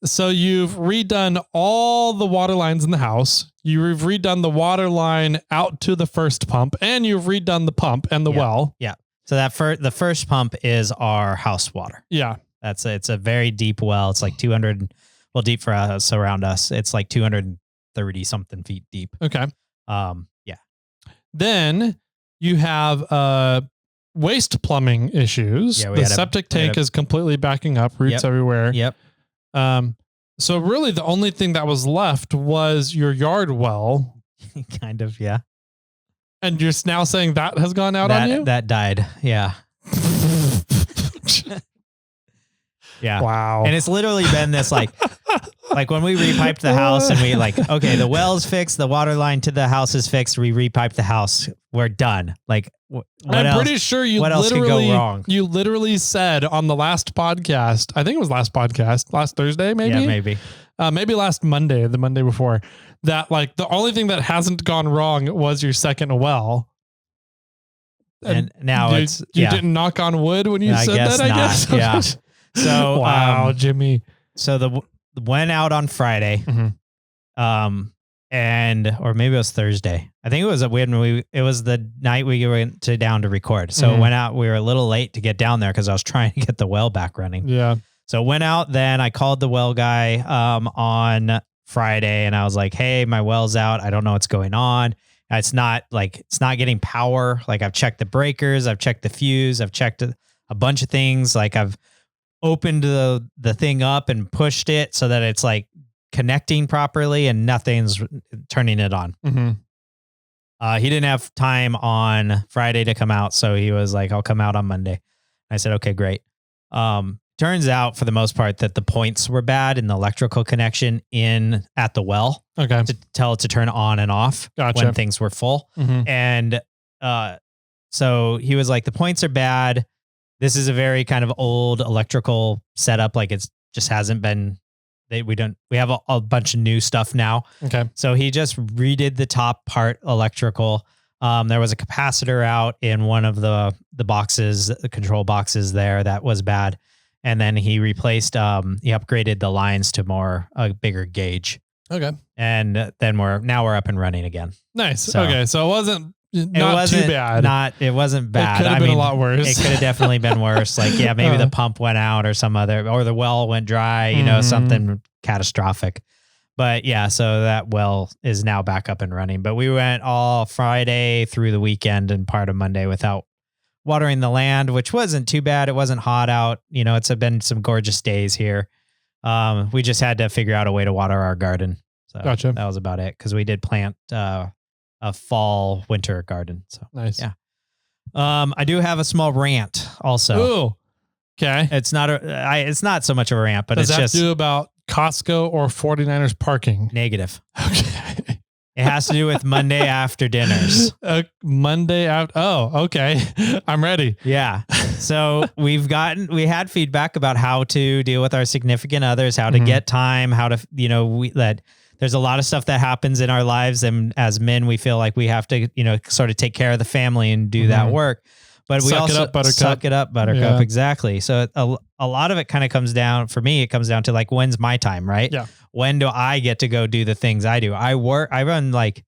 So you've redone all the water lines in the house. You've redone the water line out to the first pump and you've redone the pump and the well. Yeah. So the first pump is our house water. Yeah. It's a very deep well. It's like 200, well, deep for us around us. It's like 230 something feet deep. Okay. Yeah. Then you have waste plumbing issues. Yeah, the septic tank is completely backing up, roots everywhere. Yep. So really the only thing that was left was your yard well. Kind of, yeah. And you're now saying that has gone out on you? That died. Yeah. Yeah. Wow. And it's literally been this like when we repiped the house and we okay, the well's fixed, the water line to the house is fixed, we repiped the house, we're done. Like I'm pretty sure what else could go wrong? You literally said on the last podcast, I think it was last Thursday, maybe? Yeah, maybe. Maybe last Monday, the Monday before, that like the only thing that hasn't gone wrong was your second well. And now you didn't knock on wood when you said that, I guess? Yeah. So wow, Jimmy. So the went out on Friday. Mm-hmm. Or maybe it was Thursday. I think it was it was the night we went down to record. So it went out. We were a little late to get down there because I was trying to get the well back running. Yeah. So went out. Then I called the well guy on Friday and I was like, "Hey, my well's out. I don't know what's going on. It's not getting power. Like I've checked the breakers, I've checked the fuse, I've checked a bunch of things. Like I've opened the thing up and pushed it so that it's like connecting properly and nothing's turning it on." Mm-hmm. He didn't have time on Friday to come out. So he was like, "I'll come out on Monday." I said, "Okay, great." Turns out for the most part that the points were bad in the electrical connection at the well. Okay. To tell it to turn on and off when things were full. Mm-hmm. And so he was like, "The points are bad. This is a very kind of old electrical setup. Like it's just hasn't been, we have a bunch of new stuff now." Okay. So he just redid the top part electrical. There was a capacitor out in one of the boxes, the control boxes there that was bad. And then he replaced, he upgraded the lines to a bigger gauge. Okay. And then we're up and running again. Nice. So, okay. So it wasn't too bad. It wasn't bad. It could have been a lot worse. It could have definitely been worse. Like, yeah, maybe the pump went out or or the well went dry, something catastrophic. But yeah, so that well is now back up and running. But we went all Friday through the weekend and part of Monday without watering the land, which wasn't too bad. It wasn't hot out. It's been some gorgeous days here. We just had to figure out a way to water our garden. So Gotcha. that was about it. Cause we did plant, a fall winter garden. So Nice. Yeah. I do have a small rant also. Ooh. Okay. It's not so much of a rant, but Does it's that just do about Costco or 49ers parking? negative. Okay. It has to do with Monday after dinners. Monday out. Oh, okay. I'm ready. Yeah. So we had feedback about how to deal with our significant others, how to get time, how to, that there's a lot of stuff that happens in our lives. And as men, we feel like we have to, sort of take care of the family and do that work. But we also suck it up, buttercup. Yeah. Exactly. So a lot of it kind of comes down, for me, it comes down to like, when's my time, right? Yeah. When do I get to go do the things I do? I run like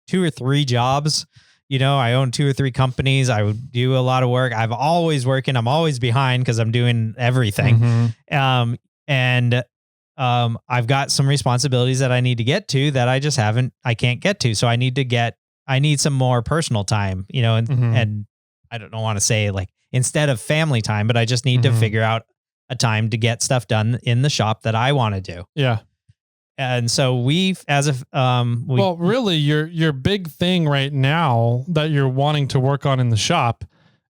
2 or 3 jobs. I own 2 or 3 companies. I would do a lot of work. I'm always working. I'm always behind because I'm doing everything. I've got some responsibilities that I need to get to that I can't get to. So I need some more personal time, and I don't want to say like instead of family time, but I just need to figure out a time to get stuff done in the shop that I want to do. Yeah. And so well, really your big thing right now that you're wanting to work on in the shop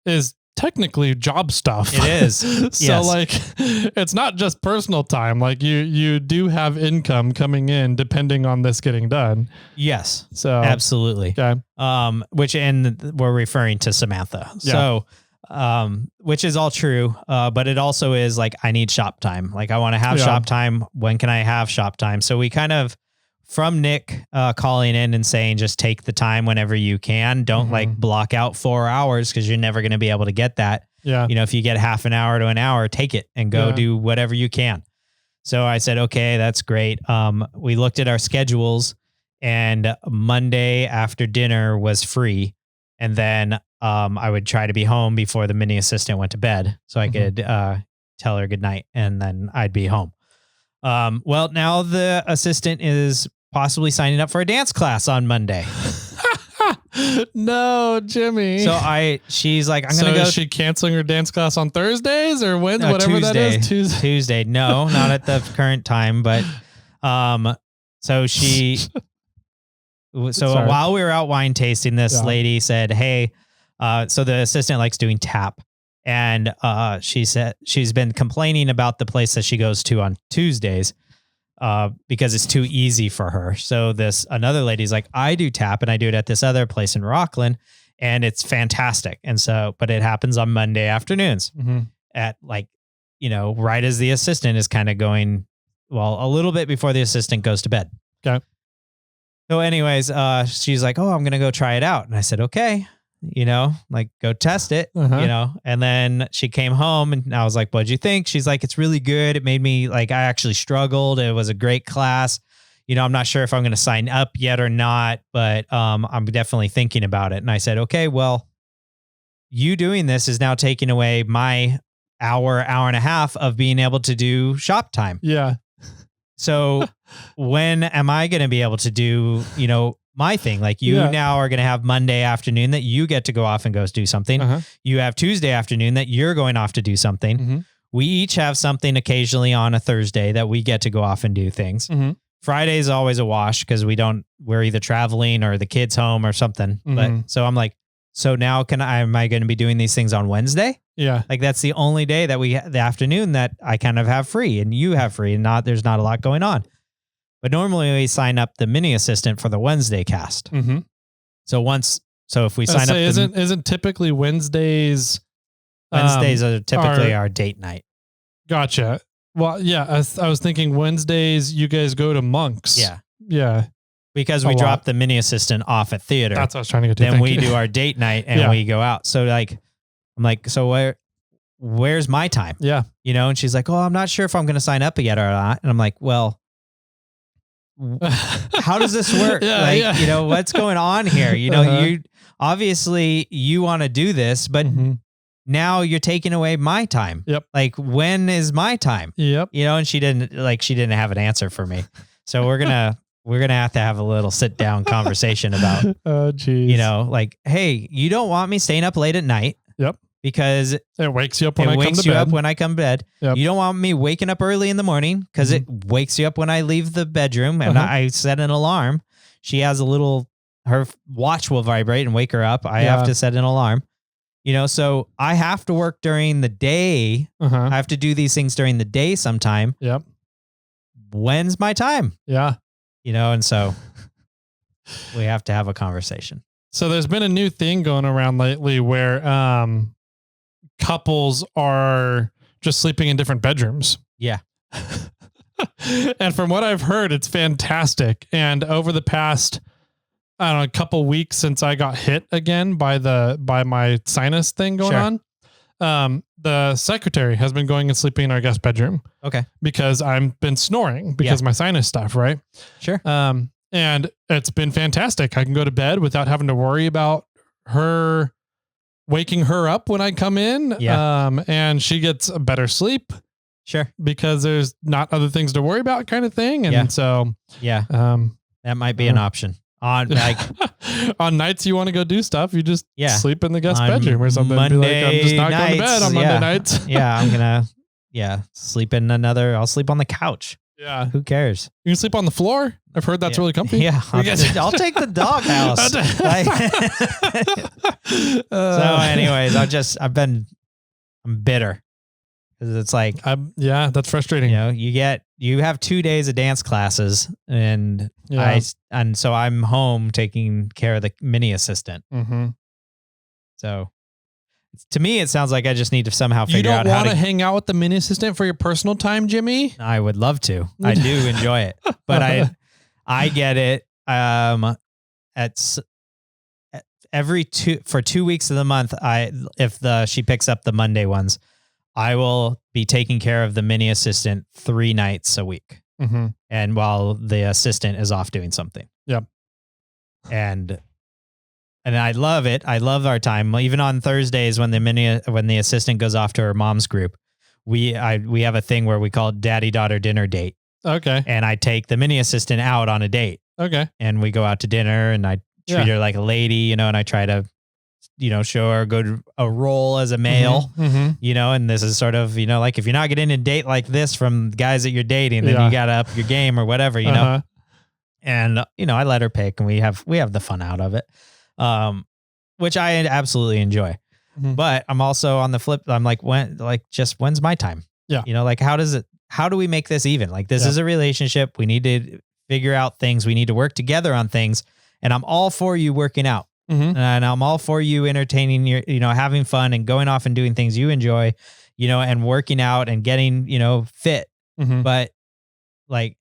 is technically job stuff. It is. So like, it's not just personal time. Like you do have income coming in depending on this getting done. Yes. So absolutely. Okay. We're referring to Samantha. Yeah. So, which is all true. But it also is like, I need shop time. Like I want to have shop time. When can I have shop time? So we kind of, from Nick calling in and saying, just take the time whenever you can. Don't like block out 4 hours because you're never going to be able to get that. Yeah. If you get half an hour to an hour, take it and go do whatever you can. So I said, okay, that's great. We looked at our schedules and Monday after dinner was free. And then I would try to be home before the mini assistant went to bed so I could tell her good night and then I'd be home. Well, now the assistant is possibly signing up for a dance class on Monday. No, Jimmy. So she's like, I'm going to go. Is she canceling her dance class on Thursdays or when? No, whatever Tuesday, that is? Tuesday. No, not at the current time, but, so she, Sorry. while we were out wine tasting, this lady said, hey, so the assistant likes doing tap. And she said she's been complaining about the place that she goes to on Tuesdays because it's too easy for her. So another lady's like, I do tap and I do it at this other place in Rockland and it's fantastic. And so, but it happens on Monday afternoons at like, right as the assistant is kind of going, well, a little bit before the assistant goes to bed. Okay. So anyways, she's like, oh, I'm going to go try it out. And I said, okay. Like go test it, and then she came home and I was like, what'd you think? She's like, it's really good. It made me like, I actually struggled. It was a great class. I'm not sure if I'm going to sign up yet or not, but I'm definitely thinking about it. And I said, okay, well, you doing this is now taking away my hour and a half of being able to do shop time. Yeah. So when am I going to be able to do, my thing? Like you now are going to have Monday afternoon that you get to go off and go do something. You have Tuesday afternoon that you're going off to do something. We each have something occasionally on a Thursday that we get to go off and do things. Friday is always a wash because we're either traveling or the kids home or something. But so I'm like, so now am I going to be doing these things on Wednesday? Yeah. Like that's the only day that the afternoon that I kind of have free and you have free and there's not a lot going on. But normally we sign up the mini assistant for the Wednesday cast. So if we sign up, isn't typically Wednesdays are typically our date night. Gotcha. Well, yeah, I was thinking Wednesdays you guys go to Monks. Yeah. Yeah. Because we drop the mini assistant off at theater. That's what I was trying to get to. Then we do our date night and we go out. So like, I'm like, so where's my time? Yeah. And she's like, oh, I'm not sure if I'm going to sign up yet or not. And I'm like, well, how does this work? What's going on here? You obviously you want to do this, but now you're taking away my time. Yep. Like when is my time? Yep. And she didn't have an answer for me. So we're going to have to have a little sit down conversation about, oh geez. like, hey, you don't want me staying up late at night. Yep. because it wakes you up when it I come wakes to you bed. up when I come to bed. Yep. You don't want me waking up early in the morning because it wakes you up when I leave the bedroom, and I set an alarm. She has her watch will vibrate and wake her up. I have to set an alarm. So I have to work during the day. I have to do these things during the day sometime. Yep. When's my time? Yeah. And so we have to have a conversation. So there's been a new thing going around lately where couples are just sleeping in different bedrooms. Yeah. And from what I've heard, it's fantastic. And over the past, I don't know, a couple weeks since I got hit again by my sinus thing going on, the secretary has been going and sleeping in our guest bedroom. Okay. Because I've been snoring because of my sinus stuff, right? Sure. And it's been fantastic. I can go to bed without having to worry about waking her up when I come in. Yeah. And she gets a better sleep. Sure. Because there's not other things to worry about kind of thing. And so, that might be an option. On on nights you want to go do stuff, you just sleep in the guest on bedroom or something. Monday Be like, I'm just not going to bed on Monday nights. I'm going to, sleep in I'll sleep on the couch. Yeah. Who cares? You can sleep on the floor. I've heard that's really comfy. Yeah. I'll take the doghouse. So anyways, I'm bitter. Because it's like, that's frustrating. You have 2 days of dance classes, and so I'm home taking care of the mini assistant. Mm-hmm. So to me, it sounds like I just need to somehow figure out how to. You don't want to hang out with the mini assistant for your personal time, Jimmy? I would love to. I do enjoy it, but I get it. For 2 weeks of the month, if she picks up the Monday ones, I will be taking care of the mini assistant 3 nights a week. Mm-hmm. And while the assistant is off doing something. Yep. And I love it. I love our time. Even on Thursdays when the assistant goes off to her mom's group, we have a thing where we call it daddy-daughter dinner date. Okay. And I take the mini assistant out on a date. Okay. And we go out to dinner, and I treat her like a lady, and I try to, show her a role as a male, and this is sort of, like if you're not getting a date like this from guys that you're dating, then you got to up your game or whatever, know? And, I let her pick, and we have the fun out of it. Which I absolutely enjoy, but I'm also on the flip. I'm like, when's my time? Yeah. How do we make this even? Like, this is a relationship. We need to figure out things. We need to work together on things. And I'm all for you working out. And I'm all for you entertaining your, having fun and going off and doing things you enjoy, and working out and getting, fit. But like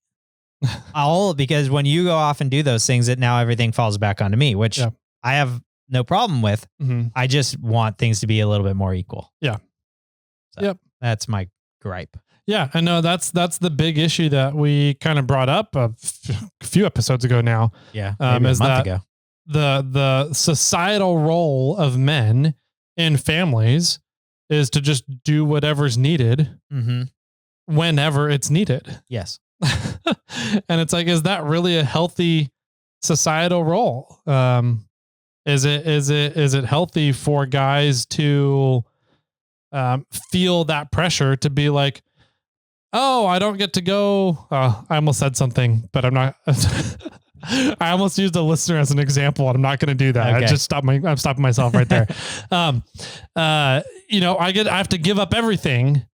because when you go off and do those things, that now everything falls back onto me, which I have no problem with. I just want things to be a little bit more equal. Yeah. So that's my gripe. Yeah, I know that's the big issue that we kind of brought up a few episodes ago now. Yeah. Maybe a month ago. The societal role of men in families is to just do whatever's needed whenever it's needed. Yes. And it's like, is that really a healthy societal role? Is it healthy for guys to feel that pressure to be like, oh, I don't get to go. I almost said something, but I'm not. I almost used a listener as an example, and I'm not going to do that. Okay. I'm stopping myself right there. I have to give up everything.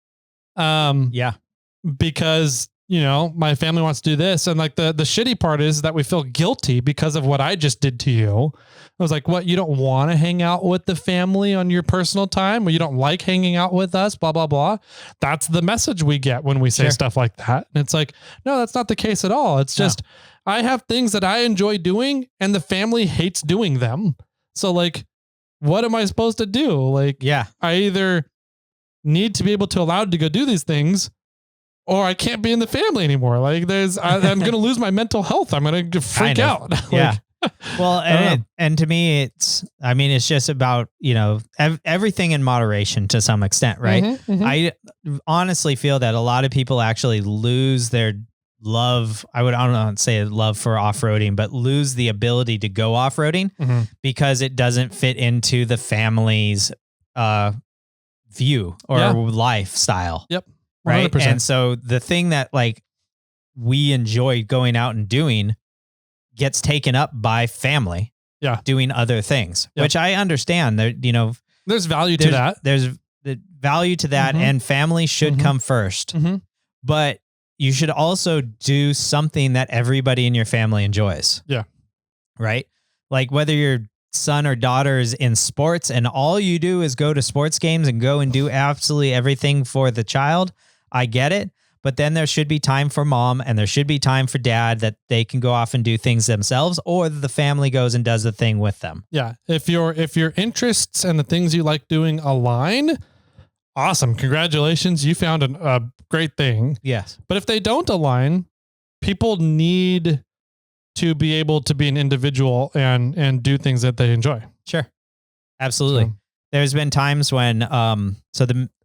Because, my family wants to do this. And like the shitty part is that we feel guilty because of what I just did to you. I was like, what? You don't want to hang out with the family on your personal time, or you don't like hanging out with us, blah, blah, blah. That's the message we get when we say stuff like that. And it's like, no, that's not the case at all. It's just, I have things that I enjoy doing and the family hates doing them. So like, what am I supposed to do? Like, I either need to be able to allow to go do these things, or I can't be in the family anymore. Like I'm going to lose my mental health. I'm going to freak out. Well, and to me, it's just about, everything in moderation to some extent, right? I honestly feel that a lot of people actually lose their love. I don't know, say love for off-roading, but lose the ability to go off-roading because it doesn't fit into the family's view or lifestyle. Yep. 100%. Right. And so the thing that like we enjoy going out and doing gets taken up by family. Yeah. Doing other things, which I understand. There, there's value to that. There's the value to that, and family should come first. But you should also do something that everybody in your family enjoys. Yeah. Right? Like whether your son or daughter is in sports and all you do is go to sports games and go and do absolutely everything for the child, I get it. But then there should be time for mom and there should be time for dad that they can go off and do things themselves, or the family goes and does the thing with them. Yeah. If your interests and the things you like doing align, awesome. Congratulations. You found a great thing. Yes. But if they don't align, people need to be able to be an individual and do things that they enjoy. Sure. Absolutely. So, there's been times when,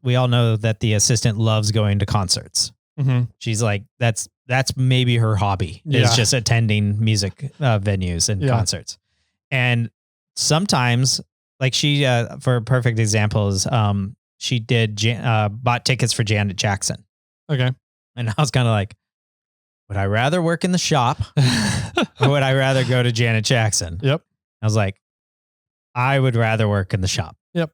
we all know that the assistant loves going to concerts. She's like, that's maybe her hobby is just attending music venues and concerts. And sometimes like she, for perfect examples, she bought tickets for Janet Jackson. Okay. And I was kind of like, would I rather work in the shop or would I rather go to Janet Jackson? Yep. I was like, I would rather work in the shop. Yep.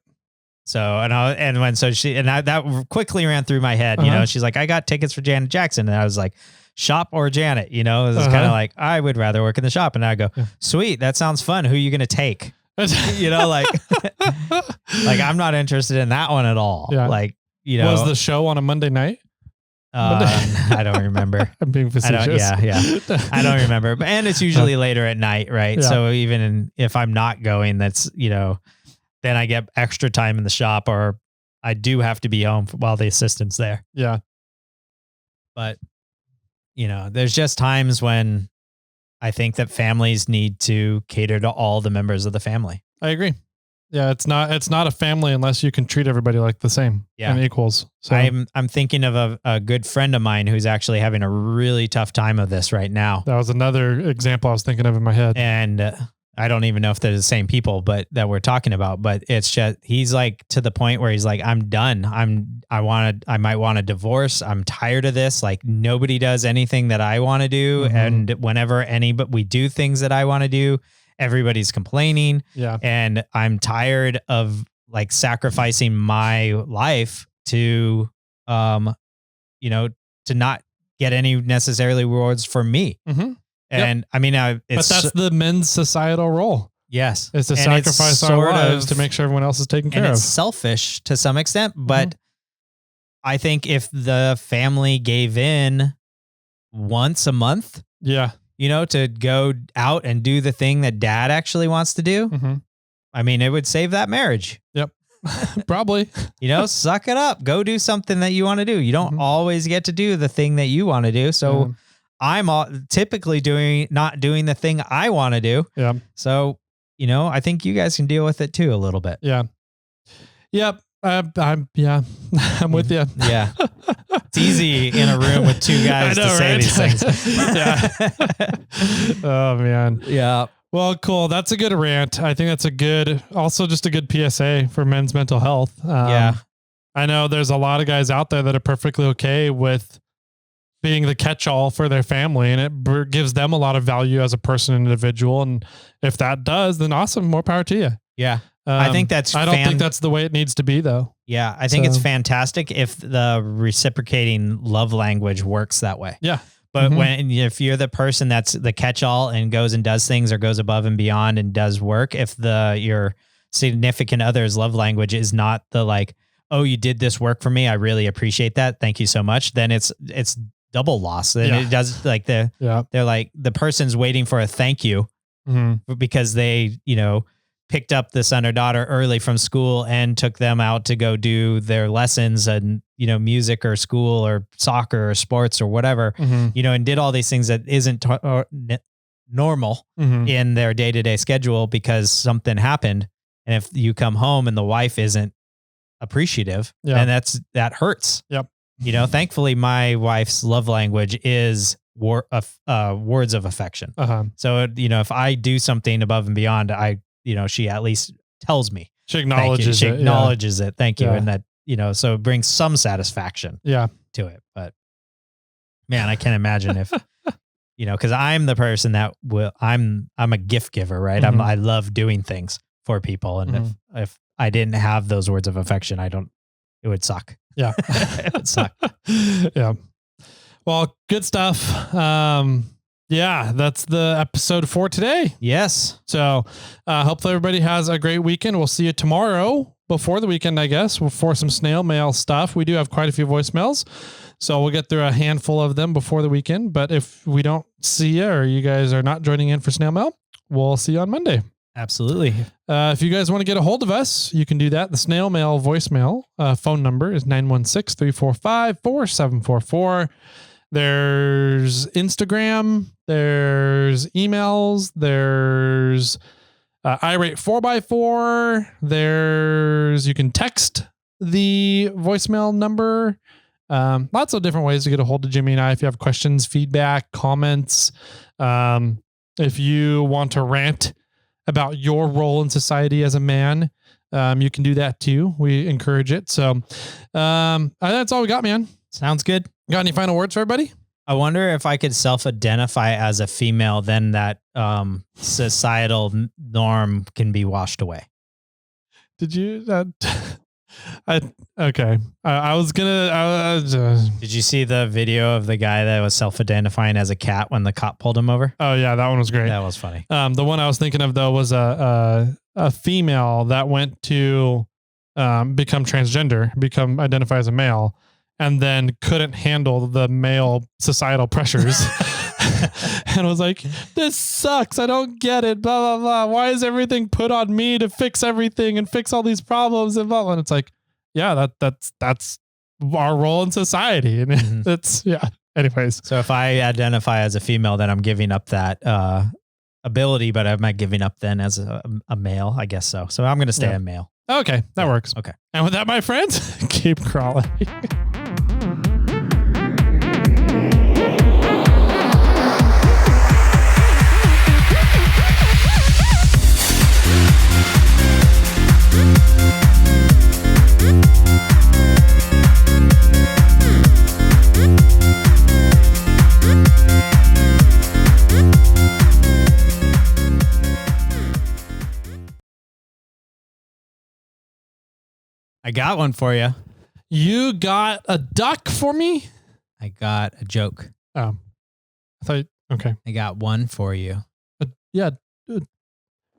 So, that quickly ran through my head, she's like, I got tickets for Janet Jackson. And I was like, shop or Janet, it was kind of like, I would rather work in the shop. And I go, sweet. That sounds fun. Who are you going to take? Like I'm not interested in that one at all. Yeah. Like, was the show on a Monday night? I don't remember. I'm being facetious. I don't remember. And it's usually later at night, right? Yeah. So even if I'm not going, that's, then I get extra time in the shop, or I do have to be home while the assistant's there. Yeah. But, there's just times when I think that families need to cater to all the members of the family. I agree. Yeah, it's not a family unless you can treat everybody like the same and equals. So I'm thinking of a good friend of mine who's actually having a really tough time of this right now. That was another example I was thinking of in my head. And I don't even know if they're the same people, but that we're talking about. But it's just he's like to the point where he's like, I'm done. I might want a divorce. I'm tired of this. Like nobody does anything that I want to do, and whenever we do things that I want to do, everybody's complaining. Yeah. And I'm tired of like sacrificing my life to, to not get any necessarily rewards for me. And I mean, but that's the men's societal role. Yes. Is to sacrifice our lives to make sure everyone else is taken care of. And it's selfish to some extent, but I think if the family gave in once a month, to go out and do the thing that dad actually wants to do, I mean, it would save that marriage. Yep. Probably. Suck it up. Go do something that you want to do. You don't always get to do the thing that you want to do. So I'm typically not doing the thing I want to do. Yeah. So, I think you guys can deal with it too a little bit. Yeah. Yep. I'm with you. Yeah. It's easy in a room with two guys to say these things. Oh man. Yeah. Well, cool. That's a good rant. I think that's also just a good PSA for men's mental health. I know there's a lot of guys out there that are perfectly okay with being the catch-all for their family, and it gives them a lot of value as a person and individual. And if that does, then awesome. More power to you. Yeah. I think I don't think that's the way it needs to be though. Yeah. I think it's fantastic if the reciprocating love language works that way. Yeah. But if you're the person that's the catch-all and goes and does things or goes above and beyond and does work, if your significant other's love language is not the like, oh, you did this work for me, I really appreciate that, thank you so much, then it's double loss. And it does like they're like the person's waiting for a thank you because they, picked up the son or daughter early from school and took them out to go do their lessons and, music or school or soccer or sports or whatever, and did all these things that isn't normal in their day-to-day schedule because something happened. And if you come home and the wife isn't appreciative, then that hurts. Yep. Thankfully my wife's love language is words of affection. So, if I do something above and beyond, she at least tells me. She acknowledges it. Thank you. And that so it brings some satisfaction Yeah. to it. But man, I can't imagine if, because I'm the person that I'm a gift giver, right? Mhm. I love doing things for people. And Mhm. if I didn't have those words of affection, it would suck. Yeah. It would suck. Yeah. Well, good stuff. Yeah, that's the episode for today. Yes. So hopefully everybody has a great weekend. We'll see you tomorrow before the weekend, I guess, for some snail mail stuff. We do have quite a few voicemails, so we'll get through a handful of them before the weekend. But if we don't see you or you guys are not joining in for snail mail, we'll see you on Monday. Absolutely. If you guys want to get a hold of us, you can do that. The snail mail voicemail phone number is 916-345-4744. There's Instagram, there's emails, there's irate 4x4. You can text the voicemail number. Lots of different ways to get a hold of Jimmy and I. If you have questions, feedback, comments, if you want to rant about your role in society as a man, you can do that too. We encourage it. So that's all we got, man. Sounds good. Got any final words for everybody? I wonder if I could self-identify as a female, then that societal norm can be washed away. Did you? Okay. I was gonna. Did you see the video of the guy that was self-identifying as a cat when the cop pulled him over? Oh yeah, that one was great. That was funny. The one I was thinking of though was a female that went to become transgender, identify as a male, and then couldn't handle the male societal pressures. And was like, this sucks. I don't get it. Blah, blah, blah. Why is everything put on me to fix everything and fix all these problems and blah, blah. And it's like, yeah, that's our role in society. And that's, yeah. Anyways. So if I identify as a female, then I'm giving up that ability, but am I giving up then as a male? I guess so. So I'm going to stay a male. Okay. That works. Okay. And with that, my friends, keep crawling. I got one for you. You got a duck for me? I got a joke. I thought, okay. I got one for you. Yeah.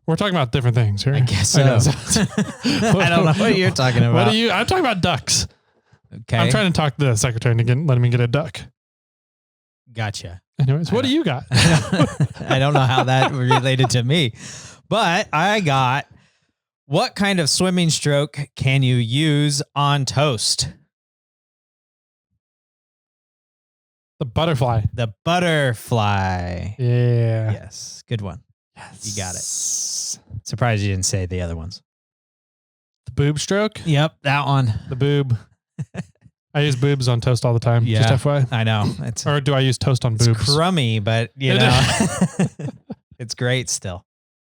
We're talking about different things here. I guess so. I don't know what you're talking about. I'm talking about ducks. Okay. I'm trying to talk to the secretary to let me get a duck. Gotcha. Anyways, what do you got? I don't know how that related to me, but I got, what kind of swimming stroke can you use on toast? The butterfly. The butterfly. Yeah. Yes. Good one. Yes. You got it. Surprised you didn't say the other ones. The boob stroke? Yep. That one. The boob. I use boobs on toast all the time. Yeah. Just FYI. I know. Or do I use toast on boobs? It's crummy, but you know, it's great still.